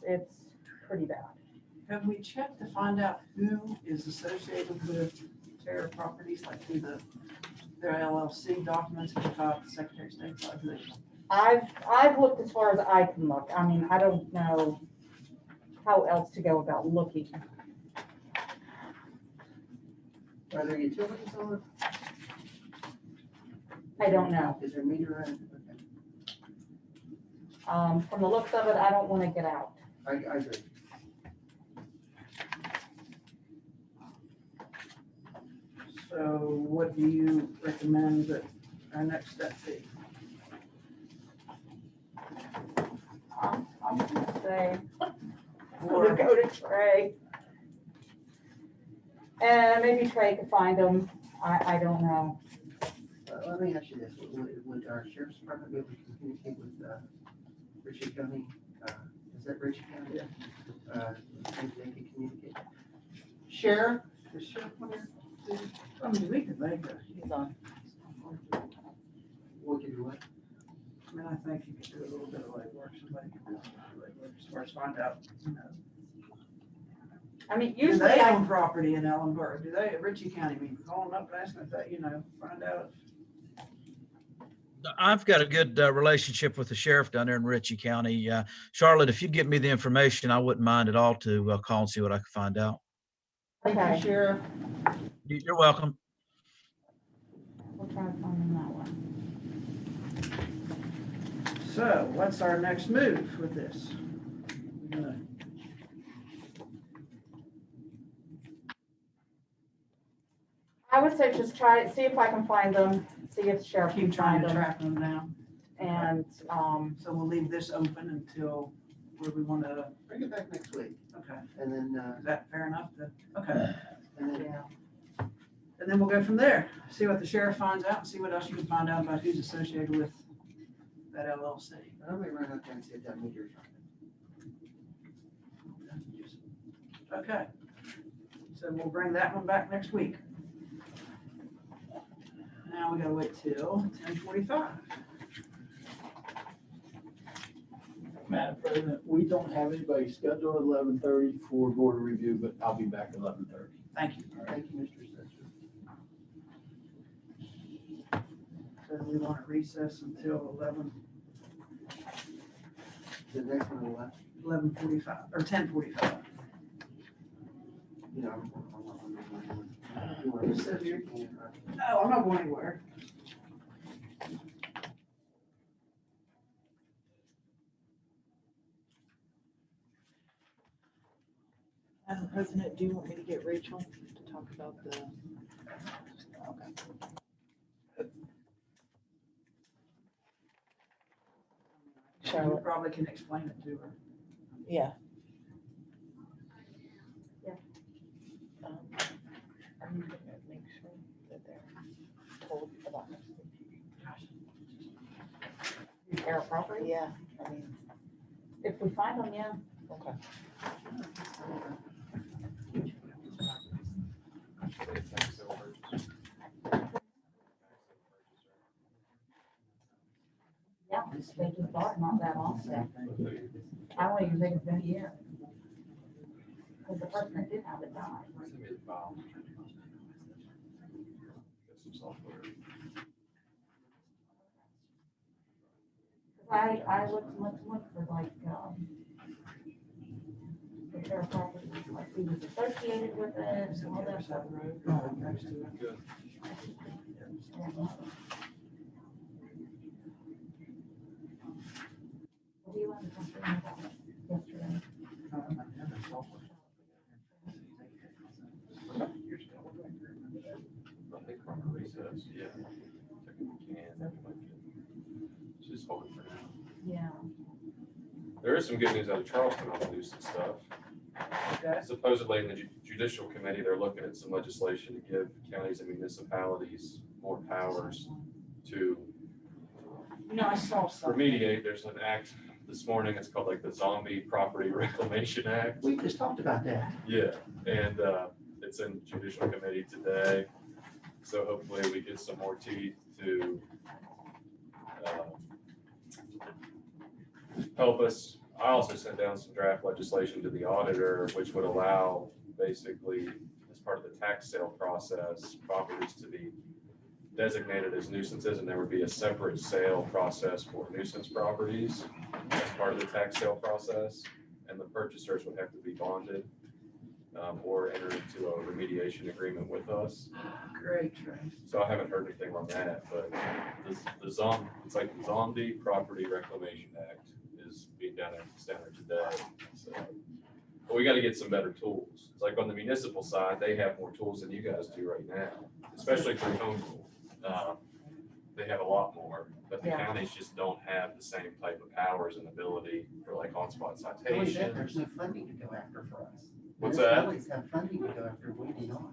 [SPEAKER 11] It's pretty bad.
[SPEAKER 5] have we checked to find out who is associated with Terra Properties, like through their LLC documents, if the Secretary of State's like this?
[SPEAKER 11] I've looked as far as I can look. I mean, I don't know how else to go about looking.
[SPEAKER 9] Are there utilities on it?
[SPEAKER 11] I don't know.
[SPEAKER 9] Is there a meter in? Okay.
[SPEAKER 11] From the looks of it, I don't want to get out.
[SPEAKER 9] I agree.
[SPEAKER 5] So what do you recommend that our next step be?
[SPEAKER 11] I'm gonna say, I'm
[SPEAKER 5] Or-
[SPEAKER 11] gonna go to Trey. And maybe Trey could find them. I don't know.
[SPEAKER 9] Let me ask you this, would our sheriff's department be able to communicate with Ritchie County? Is that Ritchie County? Think they can communicate? Sheriff, is Sheriff on there?
[SPEAKER 5] I mean, we could make it.
[SPEAKER 8] He's on.
[SPEAKER 9] What can do what?
[SPEAKER 5] I mean, I think you could do a little bit of legwork, somebody could do a little bit of legwork, as far as find out, you know.
[SPEAKER 11] I mean,
[SPEAKER 5] Do
[SPEAKER 11] usually
[SPEAKER 5] they
[SPEAKER 11] I,
[SPEAKER 5] own property in Ellenborough? Do they, Ritchie County, I mean, call them up and ask them if that, you know, find out.
[SPEAKER 15] I've got a good relationship with the sheriff down there in Ritchie County. Charlotte, if you'd give me the information, I wouldn't mind at all to call and see what I can find out.
[SPEAKER 5] Thank
[SPEAKER 11] Okay.
[SPEAKER 5] you, Sheriff.
[SPEAKER 15] You're welcome.
[SPEAKER 11] we'll try to find them that one.
[SPEAKER 5] So what's our next move with this? We're gonna-
[SPEAKER 11] I would say just try, see if I can find them, see if the sheriff can
[SPEAKER 5] Keep trying
[SPEAKER 11] find
[SPEAKER 5] to
[SPEAKER 11] them.
[SPEAKER 5] track them down.
[SPEAKER 11] And,
[SPEAKER 5] So we'll leave this open until where we want to,
[SPEAKER 9] Bring it back next week,
[SPEAKER 5] okay,
[SPEAKER 9] and then,
[SPEAKER 5] is that fair enough? Okay,
[SPEAKER 9] and then
[SPEAKER 11] yeah,
[SPEAKER 5] and then we'll go from there. See what the sheriff finds out and see what else you can find out about who's associated with that LLC.
[SPEAKER 9] I'm gonna run up there and see if that meter's on.
[SPEAKER 5] Okay. So we'll bring that one back next week. Now we gotta wait till 10:45.
[SPEAKER 1] Madam President, we don't have anybody scheduled at 11:30 for board review, but I'll be back at 11:30.
[SPEAKER 5] Thank you.
[SPEAKER 9] Thank you, Mr. Spencer.
[SPEAKER 5] So we want to recess until
[SPEAKER 9] The next one, what?
[SPEAKER 5] 11:45 or 10:45.
[SPEAKER 9] You know, you want to sit here?
[SPEAKER 5] No, I'm not going anywhere.
[SPEAKER 8] Madam President, do you want me to get Rachel to talk about the? Okay.
[SPEAKER 5] You
[SPEAKER 8] Charlotte,
[SPEAKER 5] probably can explain it to her.
[SPEAKER 8] yeah.
[SPEAKER 11] Yeah.
[SPEAKER 8] Are you gonna make sure that they're told about this?
[SPEAKER 11] repair property.
[SPEAKER 8] Yeah, I mean,
[SPEAKER 11] If we find them, yeah.
[SPEAKER 8] okay.
[SPEAKER 11] Yeah, they just bought not that long ago. I don't even think it's been a year. Because the person that did have it died. I looked for like, repair property, like who was associated with it, and all that stuff. What do you want to talk about yesterday?
[SPEAKER 10] Just hold it for now.
[SPEAKER 11] Yeah.
[SPEAKER 10] There is some good news out of Charleston on the nuisance stuff.
[SPEAKER 5] Okay.
[SPEAKER 10] Supposedly in the judicial committee, they're looking at some legislation to give counties and municipalities more powers to
[SPEAKER 5] No, I saw something.
[SPEAKER 10] remediate. There's an act this morning, it's called like the Zombie Property Reclamation Act.
[SPEAKER 9] We just talked about that.
[SPEAKER 10] Yeah, and it's in judicial committee today. So hopefully we get some more teeth to help us. I also sent down some draft legislation to the auditor, which would allow basically as part of the tax sale process, properties to be designated as nuisances, and there would be a separate sale process for nuisance properties as part of the tax sale process, and the purchasers would have to be bonded. or enter into a remediation agreement with us.
[SPEAKER 5] Great, Trace.
[SPEAKER 10] So I haven't heard anything on that, but it's like the Zombie Property Reclamation Act is being down there today. So, but we got to get some better tools. It's like on the municipal side, they have more tools than you guys do right now, especially through home rule. They have a lot more, but the
[SPEAKER 11] Yeah.
[SPEAKER 10] counties just don't have the same type of powers and ability for like on-spot
[SPEAKER 9] There's
[SPEAKER 10] citations.
[SPEAKER 9] no funding to go after for us.
[SPEAKER 10] What's that?
[SPEAKER 9] Municipalities have funding to go after, we do not.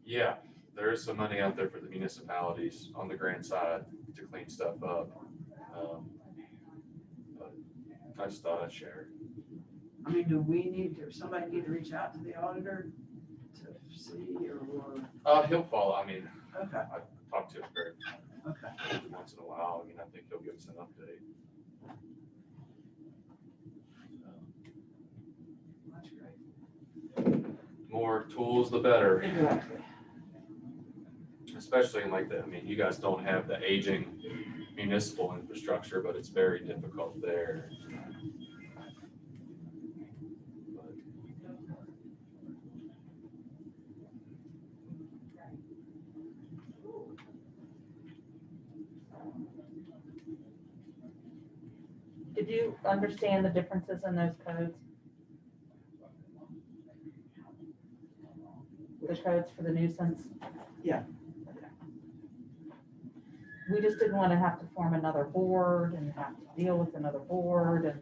[SPEAKER 10] Yeah, there is some money out there for the municipalities on the grant side to clean stuff up. But I just thought I'd share.
[SPEAKER 5] I mean, do we need, or somebody need to reach out to the auditor to see, or,
[SPEAKER 10] He'll follow, I mean,
[SPEAKER 5] okay,
[SPEAKER 10] I talk to him very
[SPEAKER 5] okay.
[SPEAKER 10] once in a while. I mean, I think he'll give us an update.
[SPEAKER 5] That's great.
[SPEAKER 10] More tools, the better.
[SPEAKER 5] Exactly.
[SPEAKER 10] Especially in like that, I mean, you guys don't have the aging municipal infrastructure, but it's very difficult there.
[SPEAKER 11] Did you understand the differences in those codes? The codes for the nuisance?
[SPEAKER 5] Yeah.
[SPEAKER 11] We just didn't want to have to form another board and have to deal with another board, and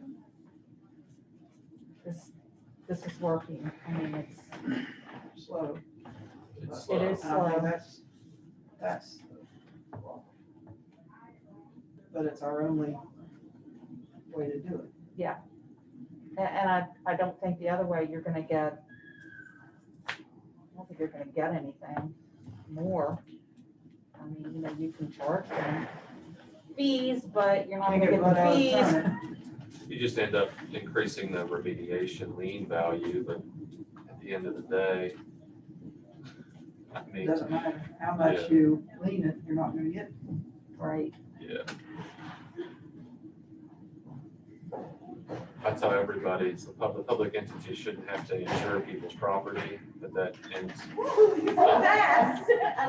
[SPEAKER 11] this is working. I mean, it's
[SPEAKER 5] Slow.
[SPEAKER 10] It's,
[SPEAKER 11] It is
[SPEAKER 5] And I think
[SPEAKER 11] slow.
[SPEAKER 5] that's, but it's our only way to do it.
[SPEAKER 11] Yeah. And I don't think the other way you're gonna get, I don't think you're gonna get anything more. I mean, you know, you can charge them fees, but you're not
[SPEAKER 5] Can't
[SPEAKER 11] gonna
[SPEAKER 5] get blood
[SPEAKER 11] get
[SPEAKER 5] out
[SPEAKER 11] the
[SPEAKER 5] of
[SPEAKER 11] fees.
[SPEAKER 5] turning.
[SPEAKER 10] you just end up increasing the remediation lien value, but at the end of the day, I
[SPEAKER 5] It
[SPEAKER 10] mean,
[SPEAKER 5] doesn't matter how much
[SPEAKER 10] Yeah.
[SPEAKER 5] you lean it, you're not gonna get.
[SPEAKER 11] Right.
[SPEAKER 10] yeah. I tell everybody, it's the public entity shouldn't have to insure people's property, but that ends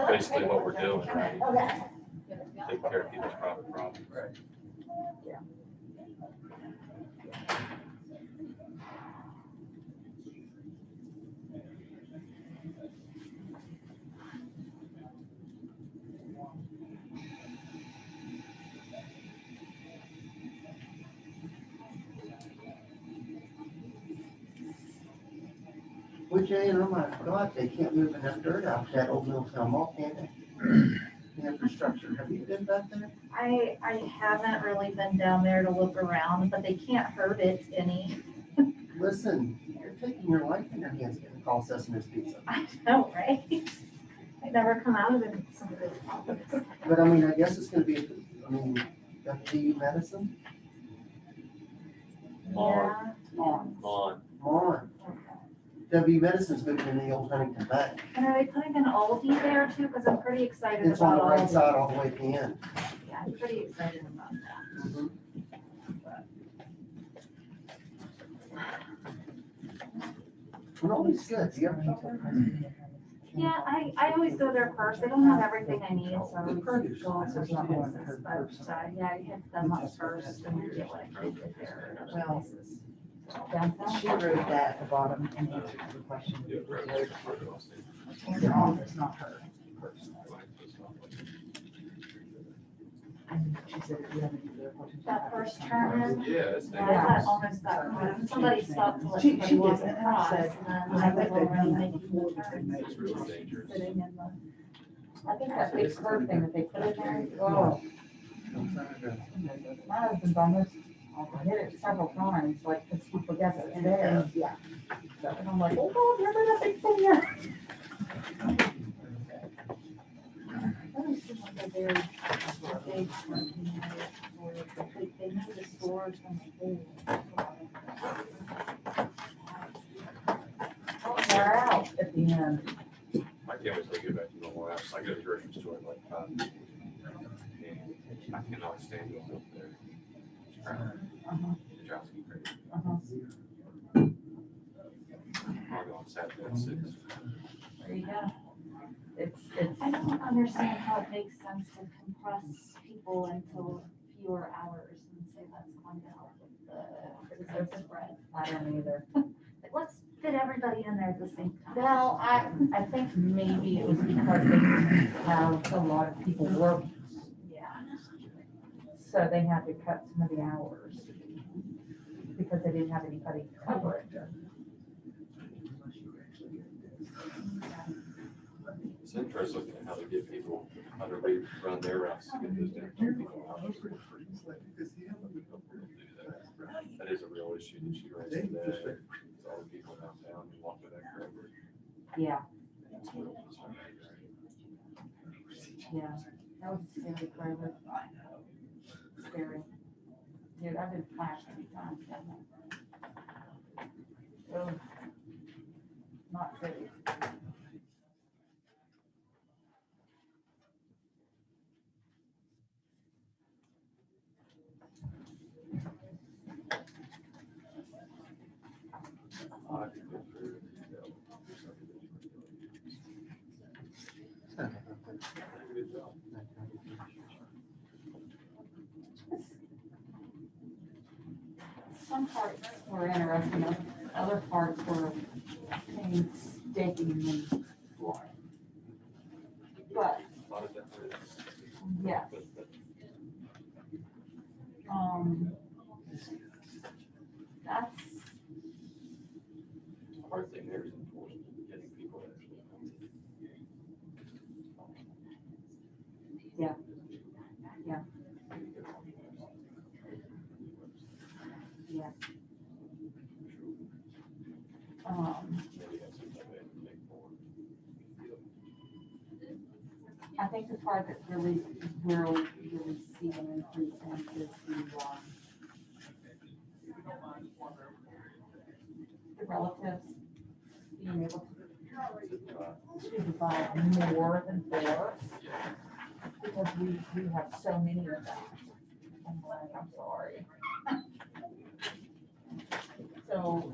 [SPEAKER 10] basically what we're doing, right? Take care of people's private property.
[SPEAKER 5] Right.
[SPEAKER 11] Yeah.
[SPEAKER 9] Which, oh my God, they can't move enough dirt out that old Milltown Mall, can they? The infrastructure, have you been back there?
[SPEAKER 16] I haven't really been down there to look around, but they can't hurt it any.
[SPEAKER 9] Listen, you're taking your life in your hands getting call Sesame Pizza.
[SPEAKER 16] I know, right? I never come out of it in some of those problems.
[SPEAKER 9] But I mean, I guess it's gonna be, I mean, WVU medicine,
[SPEAKER 10] On,
[SPEAKER 5] On.
[SPEAKER 10] on.
[SPEAKER 9] on. WVU medicine's moving in the old Huntington Bank.
[SPEAKER 16] And are they putting an Aldi there too? Because I'm pretty excited
[SPEAKER 9] It's on
[SPEAKER 16] about
[SPEAKER 9] the right
[SPEAKER 16] Aldi.
[SPEAKER 9] side all the way to the end.
[SPEAKER 16] Yeah, I'm pretty excited about that.
[SPEAKER 9] Mhm. And Aldi's good, do you ever talk about
[SPEAKER 16] Yeah, I always go there first. They don't have everything I need, so I
[SPEAKER 9] the
[SPEAKER 16] always
[SPEAKER 9] produce?
[SPEAKER 16] go on
[SPEAKER 5] There's
[SPEAKER 16] social
[SPEAKER 5] not one
[SPEAKER 16] places.
[SPEAKER 5] per
[SPEAKER 16] But,
[SPEAKER 5] person.
[SPEAKER 16] yeah, I hit them up first and then get what I could get there at other
[SPEAKER 8] Well,
[SPEAKER 16] places.
[SPEAKER 11] Downtown?
[SPEAKER 8] She wrote that at the bottom and answered the question.
[SPEAKER 10] Yeah, right.
[SPEAKER 8] Your office, not her personally. And she said, if you have any other questions.
[SPEAKER 16] That first turn in,
[SPEAKER 10] Yeah, it's.
[SPEAKER 16] yeah, I thought almost got caught. Somebody stopped to let
[SPEAKER 8] She
[SPEAKER 16] somebody walk
[SPEAKER 8] did, and I
[SPEAKER 16] across,
[SPEAKER 8] said,
[SPEAKER 16] and then
[SPEAKER 8] I
[SPEAKER 16] I
[SPEAKER 8] think
[SPEAKER 16] went
[SPEAKER 8] they've
[SPEAKER 16] over
[SPEAKER 8] done
[SPEAKER 16] and
[SPEAKER 8] that
[SPEAKER 16] making
[SPEAKER 8] before,
[SPEAKER 16] the
[SPEAKER 8] but they
[SPEAKER 16] turn.
[SPEAKER 8] made
[SPEAKER 10] It's really dangerous.
[SPEAKER 16] Sitting in the.
[SPEAKER 11] I think that big curve thing that they put in there, oh, my husband's almost, I hit it several times, like, because he forgets it, and then, yeah. And I'm like, oh, God, remember that big thing there?
[SPEAKER 16] That was just like a very big company, or they made the stores and
[SPEAKER 11] We're out at the end.
[SPEAKER 10] I can't wait till I get back to normal hours. I go to the grocery store at like 5. And I cannot stand going up there. It's crowded.
[SPEAKER 11] Uh-huh.
[SPEAKER 10] It drives me crazy.
[SPEAKER 11] Uh-huh.
[SPEAKER 10] I'm going Saturday at 6.
[SPEAKER 11] There you go. It's,
[SPEAKER 16] I don't understand how it makes sense to compress people into fewer hours and say that's going to help with the spread.
[SPEAKER 11] I don't either.
[SPEAKER 16] Like, let's fit everybody in there at the same time.
[SPEAKER 11] Well, I think maybe it was because they didn't have a lot of people working.
[SPEAKER 16] Yeah.
[SPEAKER 11] So they had to cut some of the hours because they didn't have anybody to cover it.
[SPEAKER 10] It's interesting looking at how they get people, how to run their routes to get those damn people out. That is a real issue that she raised today. All the people downtown who walk to that corridor.
[SPEAKER 11] Yeah. Yeah, that was a scary private. Scary. Dude, I've been flashed 3 times down there. Oh, not pretty. Some parts were interesting, other parts were painstaking and boring. But, yeah. That's,
[SPEAKER 10] The hard thing there is enforcement, getting people to actually come.
[SPEAKER 11] yeah. Yeah. Yeah. I think the part that really will really see an increase in is the relatives being able to divide more than 4, because we have so many of them. I'm sorry. So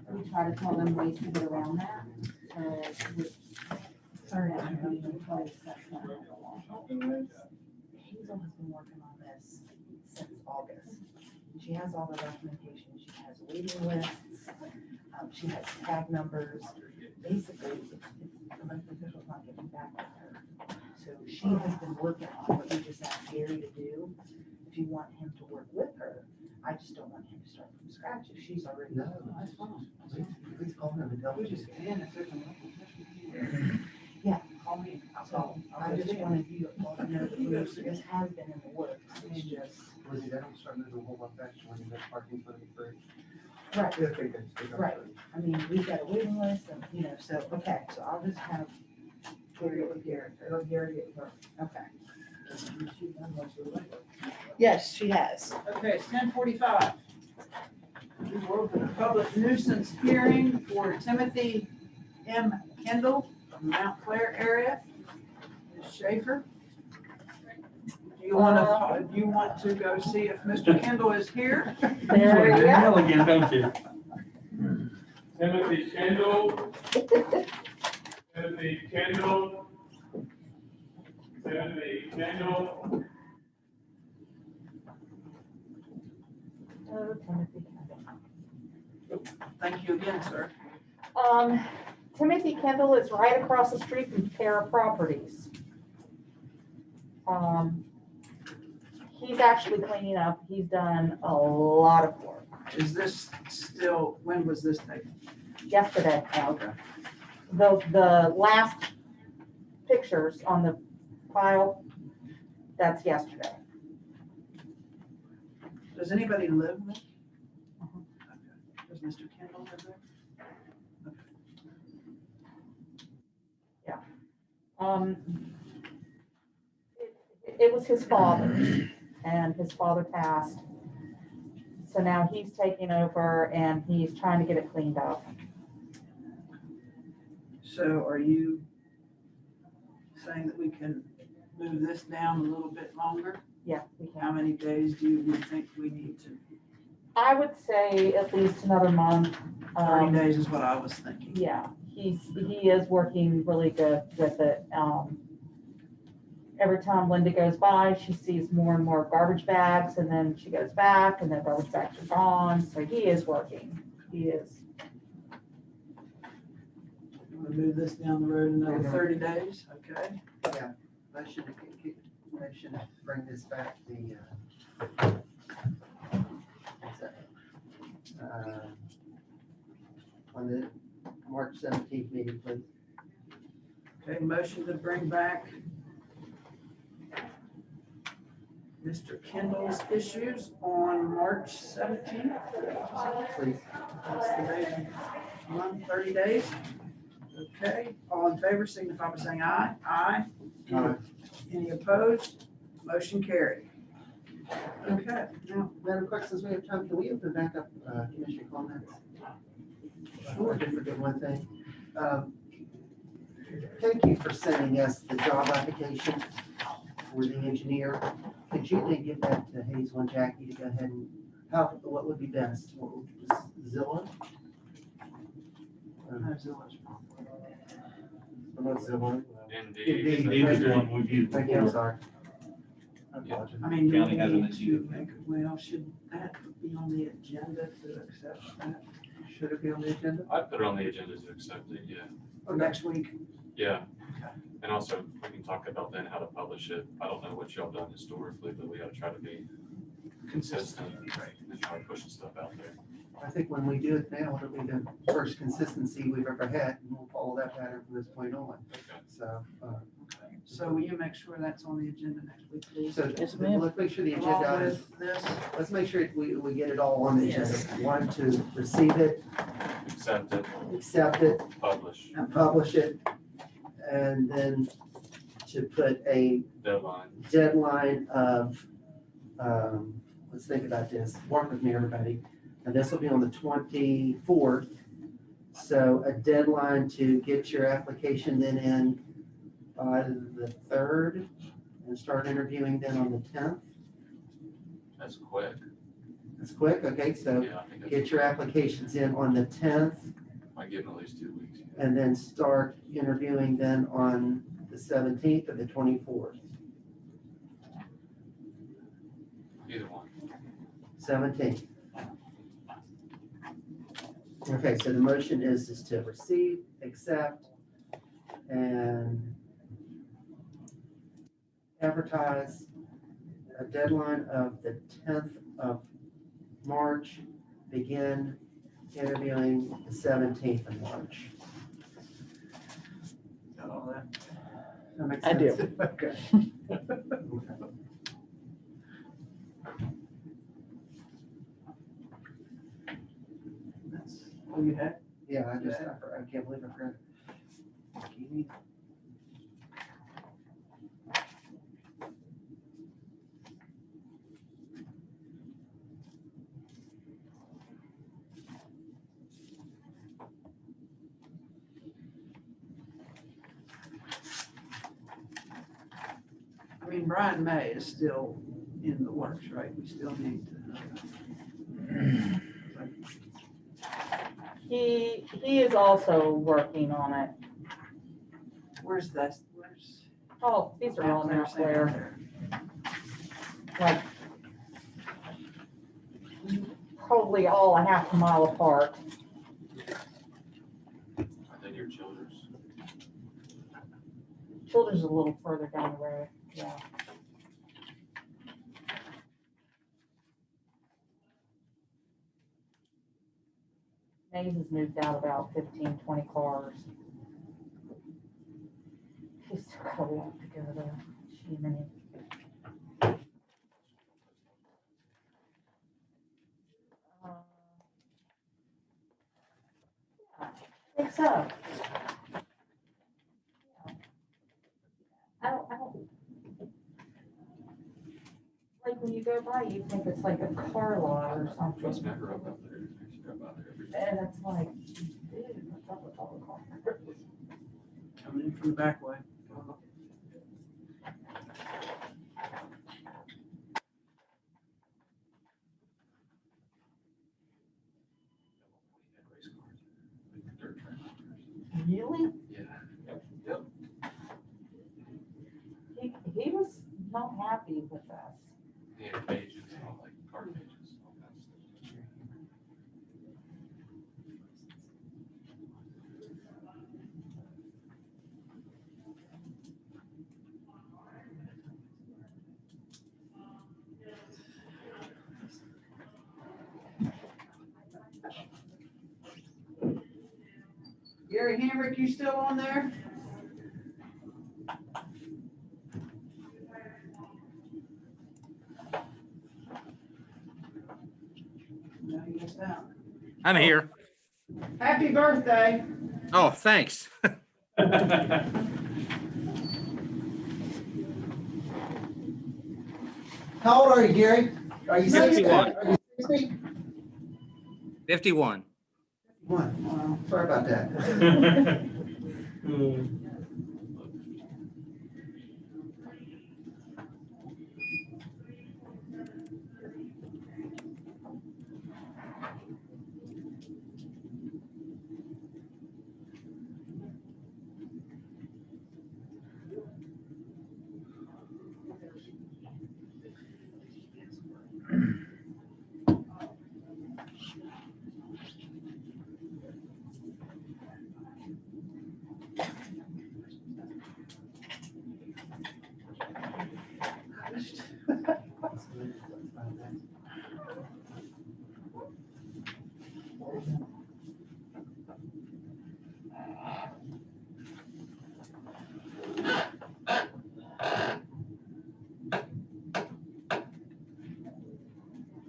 [SPEAKER 11] we try to tell them ways to get around that. So with certain being in place, that's not going to long.
[SPEAKER 5] Hazel has been working on this since August. She has all the documentation, she has waiting lists, she has tag numbers. Basically, the elected official's not getting back with her. So she has been working on what we just asked Gary to do. If you want him to work with her, I just don't want him to start from scratch if she's already.
[SPEAKER 9] No, that's fine. Please call him and tell him.
[SPEAKER 5] Yeah, call me. So I just wanted you all to know that this has been in the works. It's just.
[SPEAKER 9] Lizzie, that don't start moving a whole lot faster when you have parking for the free.
[SPEAKER 5] Right.
[SPEAKER 9] Yeah, okay, good.
[SPEAKER 5] Right. I mean, we've got a waiting list and, you know, so, okay, so I'll just have Gary with Gary, or Gary with her. Okay. Yes, she has. Okay, it's 10:45. We will open a public nuisance hearing for Timothy M. Kendall from Mount Clair area. Ms. Schaefer? Do you want to go see if Mr. Kendall is here?
[SPEAKER 11] There you go.
[SPEAKER 2] Again, don't you?
[SPEAKER 10] Timothy Kendall. Timothy Kendall. Timothy Kendall.
[SPEAKER 11] Oh, Timothy.
[SPEAKER 5] Thank you again, sir.
[SPEAKER 11] Timothy Kendall is right across the street from Terra Properties. He's actually cleaning up. He's done a lot of work.
[SPEAKER 5] Is this still, when was this taken?
[SPEAKER 11] Yesterday.
[SPEAKER 5] Okay.
[SPEAKER 11] The last pictures on the file, that's yesterday.
[SPEAKER 5] Does anybody live there? Does Mr. Kendall live there?
[SPEAKER 11] It was his father, and his father passed. So now he's taking over and he's trying to get it cleaned up.
[SPEAKER 5] So are you saying that we can move this down a little bit longer?
[SPEAKER 11] Yeah, we can.
[SPEAKER 5] How many days do you think we need to?
[SPEAKER 11] I would say at least another month.
[SPEAKER 5] 30 days is what I was thinking.
[SPEAKER 11] Yeah, he is working really good with it. Every time Linda goes by, she sees more and more garbage bags, and then she goes back, and the garbage bags are gone. So he is working. He is.
[SPEAKER 5] Want to move this down the road another 30 days? Okay.
[SPEAKER 9] Yeah, motion to bring this back what's that? On the March 17th meeting, please.
[SPEAKER 5] Okay, motion to bring back Mr. Kendall's issues on March 17th.
[SPEAKER 9] Please.
[SPEAKER 5] That's the day, month, 30 days. Okay, all in favor, signify by saying aye. Aye.
[SPEAKER 9] Aye.
[SPEAKER 5] Any opposed? Motion carried. Okay, now,
[SPEAKER 9] Madam Clerk, since we have time, can we open back up commissioner comments? Sure. I did forget one thing. Thank you for sending us the job application for the engineer. Could you then give that to Hazel and Jackie to go ahead and, what would be best? Zillow? Not Zillow.
[SPEAKER 10] Indeed.
[SPEAKER 9] Indeed was the one we used. Thank you, I'm sorry. I apologize.
[SPEAKER 5] I mean,
[SPEAKER 9] County
[SPEAKER 5] we
[SPEAKER 9] has an
[SPEAKER 5] need
[SPEAKER 9] issue.
[SPEAKER 5] to make, well, should that be on the agenda to accept that?
[SPEAKER 9] Should it be on the agenda?
[SPEAKER 10] I'd put it on the agenda to accept it, yeah.
[SPEAKER 5] For next week?
[SPEAKER 10] Yeah. And also, we can talk about then how to publish it. I don't know what y'all done historically, but we gotta try to be consistent and try pushing stuff out there.
[SPEAKER 9] I think when we do it now, it'll be the first consistency we've ever had, and we'll follow that pattern from this point on. So,
[SPEAKER 5] So will you make sure that's on the agenda next week, please?
[SPEAKER 9] so let's make sure the
[SPEAKER 5] Along
[SPEAKER 9] agenda is,
[SPEAKER 5] with this,
[SPEAKER 9] let's make sure we get it all on the agenda.
[SPEAKER 5] Yes.
[SPEAKER 9] One, to receive it,
[SPEAKER 10] Accept it,
[SPEAKER 9] publish
[SPEAKER 5] and
[SPEAKER 9] publish it, and then to put a deadline of, let's think about this, work with me, everybody. And this will be on the 24th. So a deadline to get your application then in by the 3rd and start interviewing then on the 10th.
[SPEAKER 10] That's quick.
[SPEAKER 9] That's quick, okay, so
[SPEAKER 10] Yeah, I think that's
[SPEAKER 9] get your applications in on the 10th
[SPEAKER 10] Might give them at least 2 weeks.
[SPEAKER 9] and then start interviewing then on the 17th or the 24th.
[SPEAKER 10] Either one.
[SPEAKER 9] 17th. Okay, so the motion is to receive, accept, and advertise a deadline of the 10th of March, begin interviewing the 17th of March.
[SPEAKER 5] got all that?
[SPEAKER 9] That makes
[SPEAKER 8] I do.
[SPEAKER 9] sense? Okay.
[SPEAKER 5] That's all you had?
[SPEAKER 9] Yeah, I can't believe I forgot. Bikini.
[SPEAKER 5] I mean, Brian May is still in the works, right? We still need to.
[SPEAKER 11] He is also working on it.
[SPEAKER 5] Where's that? Where's?
[SPEAKER 11] Oh, these are all now clear. Like, probably all a half a mile apart.
[SPEAKER 10] I think your Childers.
[SPEAKER 11] Children's a little further down the road, yeah. Maze has moved out about 15, 20 cars. He's still got a lot to go there. Gee, many. Yeah, I think so. I don't, like when you go by, you think it's like a car lot or something.
[SPEAKER 10] Trust me, I grew up out there. I used to drive out there every day.
[SPEAKER 11] And it's like, dude, what's up with all the cars?
[SPEAKER 5] Coming in from the back way.
[SPEAKER 11] Julian?
[SPEAKER 10] Yeah. Yep.
[SPEAKER 11] He was not happy with us.
[SPEAKER 10] Yeah, pages, all like card pages, all that stuff.
[SPEAKER 5] Gary Hamrick, you still on there? No, he is out.
[SPEAKER 12] I'm here.
[SPEAKER 5] Happy birthday.
[SPEAKER 12] Oh, thanks.
[SPEAKER 9] How old are you, Gary? Are you
[SPEAKER 12] 51.
[SPEAKER 9] Are you 60?
[SPEAKER 12] 51.
[SPEAKER 9] Wow, sorry about that.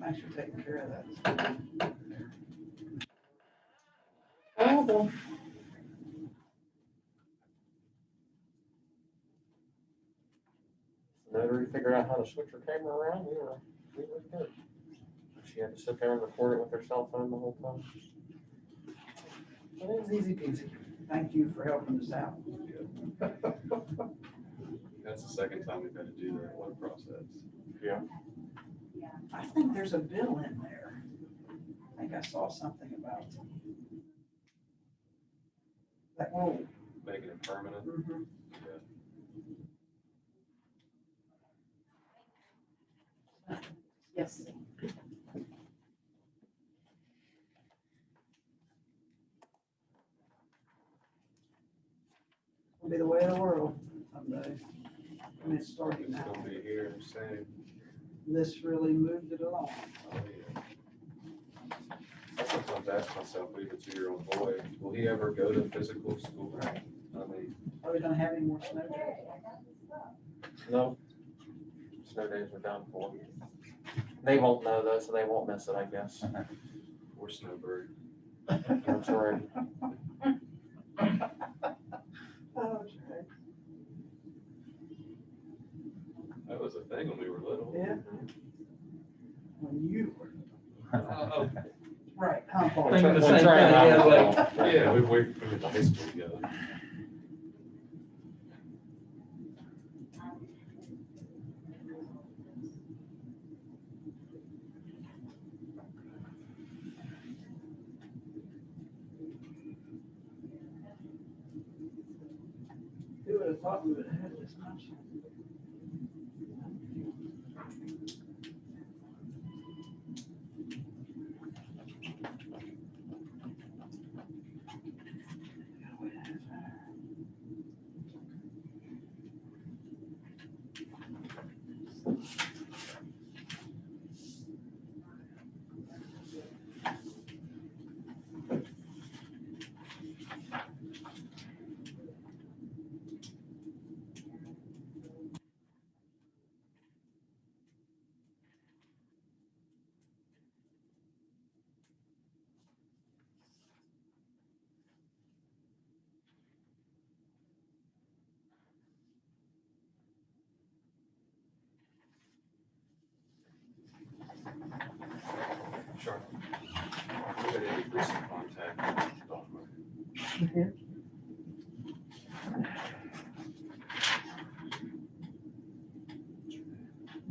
[SPEAKER 5] Thanks for taking care of that.
[SPEAKER 11] Horrible.
[SPEAKER 17] Notary figured out how to switch her camera around, we were good. She had to sit there and record it with her cell phone the whole time.
[SPEAKER 9] But it was easy peasy.
[SPEAKER 5] Thank you for helping us out.
[SPEAKER 10] That's the second time we've had to do that one process.
[SPEAKER 17] Yeah.
[SPEAKER 5] I think there's a bill in there. I think I saw something about that. Whoa.
[SPEAKER 10] Making it permanent.
[SPEAKER 5] Mhm.
[SPEAKER 10] Yeah.
[SPEAKER 11] Yes.
[SPEAKER 5] It'll be the way of the world someday. I mean, it's starting
[SPEAKER 10] It's
[SPEAKER 5] now.
[SPEAKER 10] gonna be here, same.
[SPEAKER 5] This really moved it along.
[SPEAKER 10] Oh, yeah. I sometimes ask myself, we have a 2-year-old boy, will he ever go to physical school? I mean,
[SPEAKER 5] Are we gonna have any more snow days?
[SPEAKER 17] No. Snow days are done for. They won't know though, so they won't miss it, I guess.
[SPEAKER 10] poor snowbird.
[SPEAKER 17] That's right.
[SPEAKER 5] Oh, okay.
[SPEAKER 10] That was a thing when we were little.
[SPEAKER 5] Yeah. When you were,
[SPEAKER 10] Oh,
[SPEAKER 5] right, huh, Paul?
[SPEAKER 17] Thinking the same thing, yeah,
[SPEAKER 10] yeah, we went to high school together.
[SPEAKER 5] Who would have thought we would have had this much?
[SPEAKER 10] Sure. We had a recent contact.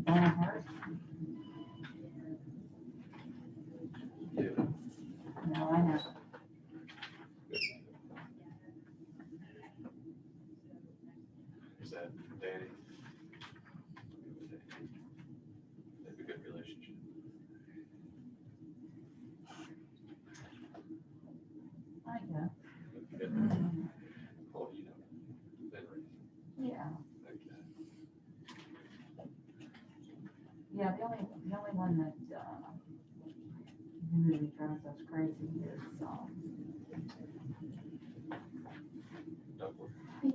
[SPEAKER 11] Barnhart?
[SPEAKER 10] Yeah.
[SPEAKER 11] No, I know. one that, really drives us crazy is,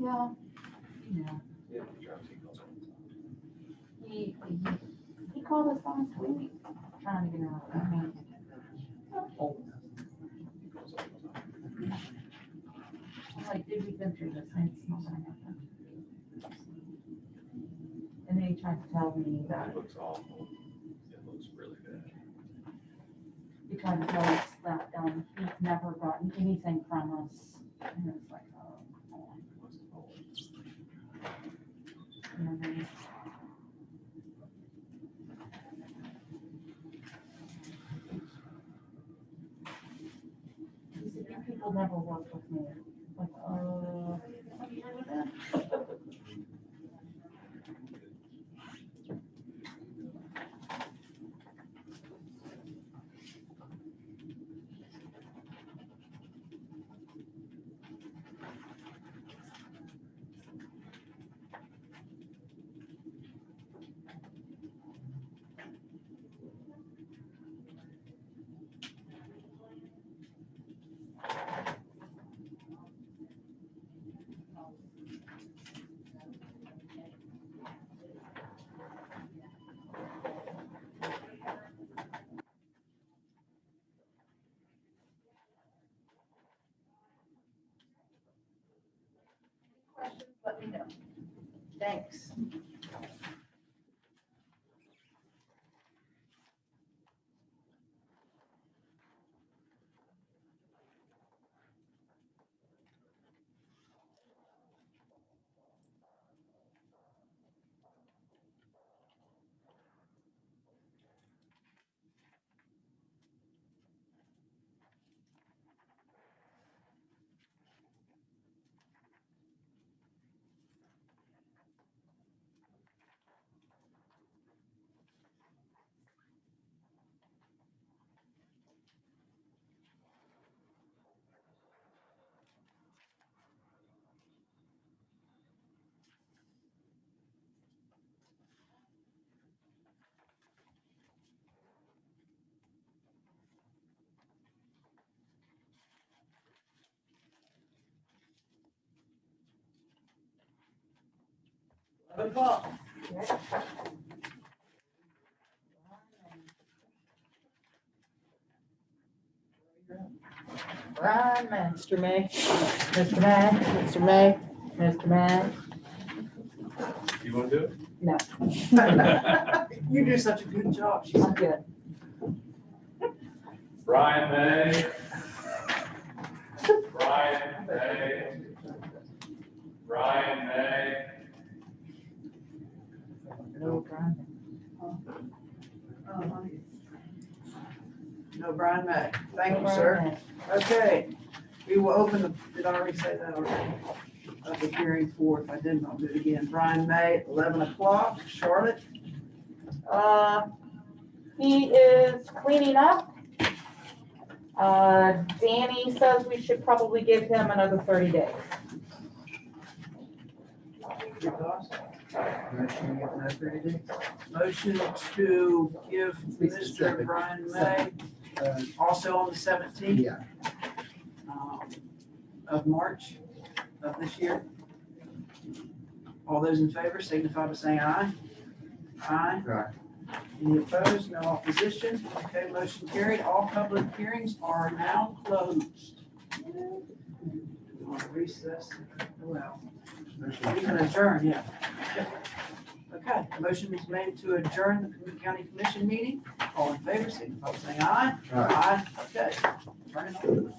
[SPEAKER 11] yeah, he called us last week, trying to get her, I mean. I'm like, dude, we've been through this, and it's not gonna happen. And then he tried to tell me that.
[SPEAKER 10] It looks awful. It looks really bad.
[SPEAKER 11] He tried to tell us that, he's never gotten anything from us, and it's like, oh. And then- He said, you people never work with me. Like, what do you do with that? Questions, let me know. Thanks. O'clock. Brian May. Mr. May. Mr. May. Mr. May. Mr. May.
[SPEAKER 10] You want to do it?
[SPEAKER 11] No.
[SPEAKER 5] You do such a good job. She's
[SPEAKER 11] I'm good.
[SPEAKER 10] Brian May. Brian May. Brian May.
[SPEAKER 5] No, Brian. No, Brian May. Thank you, sir. Okay, we will open the, did I already say that already? The hearing for, if I didn't, I'll do it again. Brian May, 11 o'clock, Charlotte.
[SPEAKER 11] He is cleaning up. Danny says we should probably give him another 30 days.
[SPEAKER 5] Your thoughts? Motion to give Mr. Brian May, also on the 17th.
[SPEAKER 9] Yeah.
[SPEAKER 5] Of March of this year. All those in favor signify by saying aye. Aye.
[SPEAKER 9] Right.
[SPEAKER 5] Any opposed? No opposition? Okay, motion carried. All public hearings are now closed. On recess, well, we can adjourn, yeah. Okay, motion is made to adjourn the Cumberland County Commission meeting. All in favor, signify by saying aye.
[SPEAKER 9] Aye.
[SPEAKER 5] Okay. Turn it on.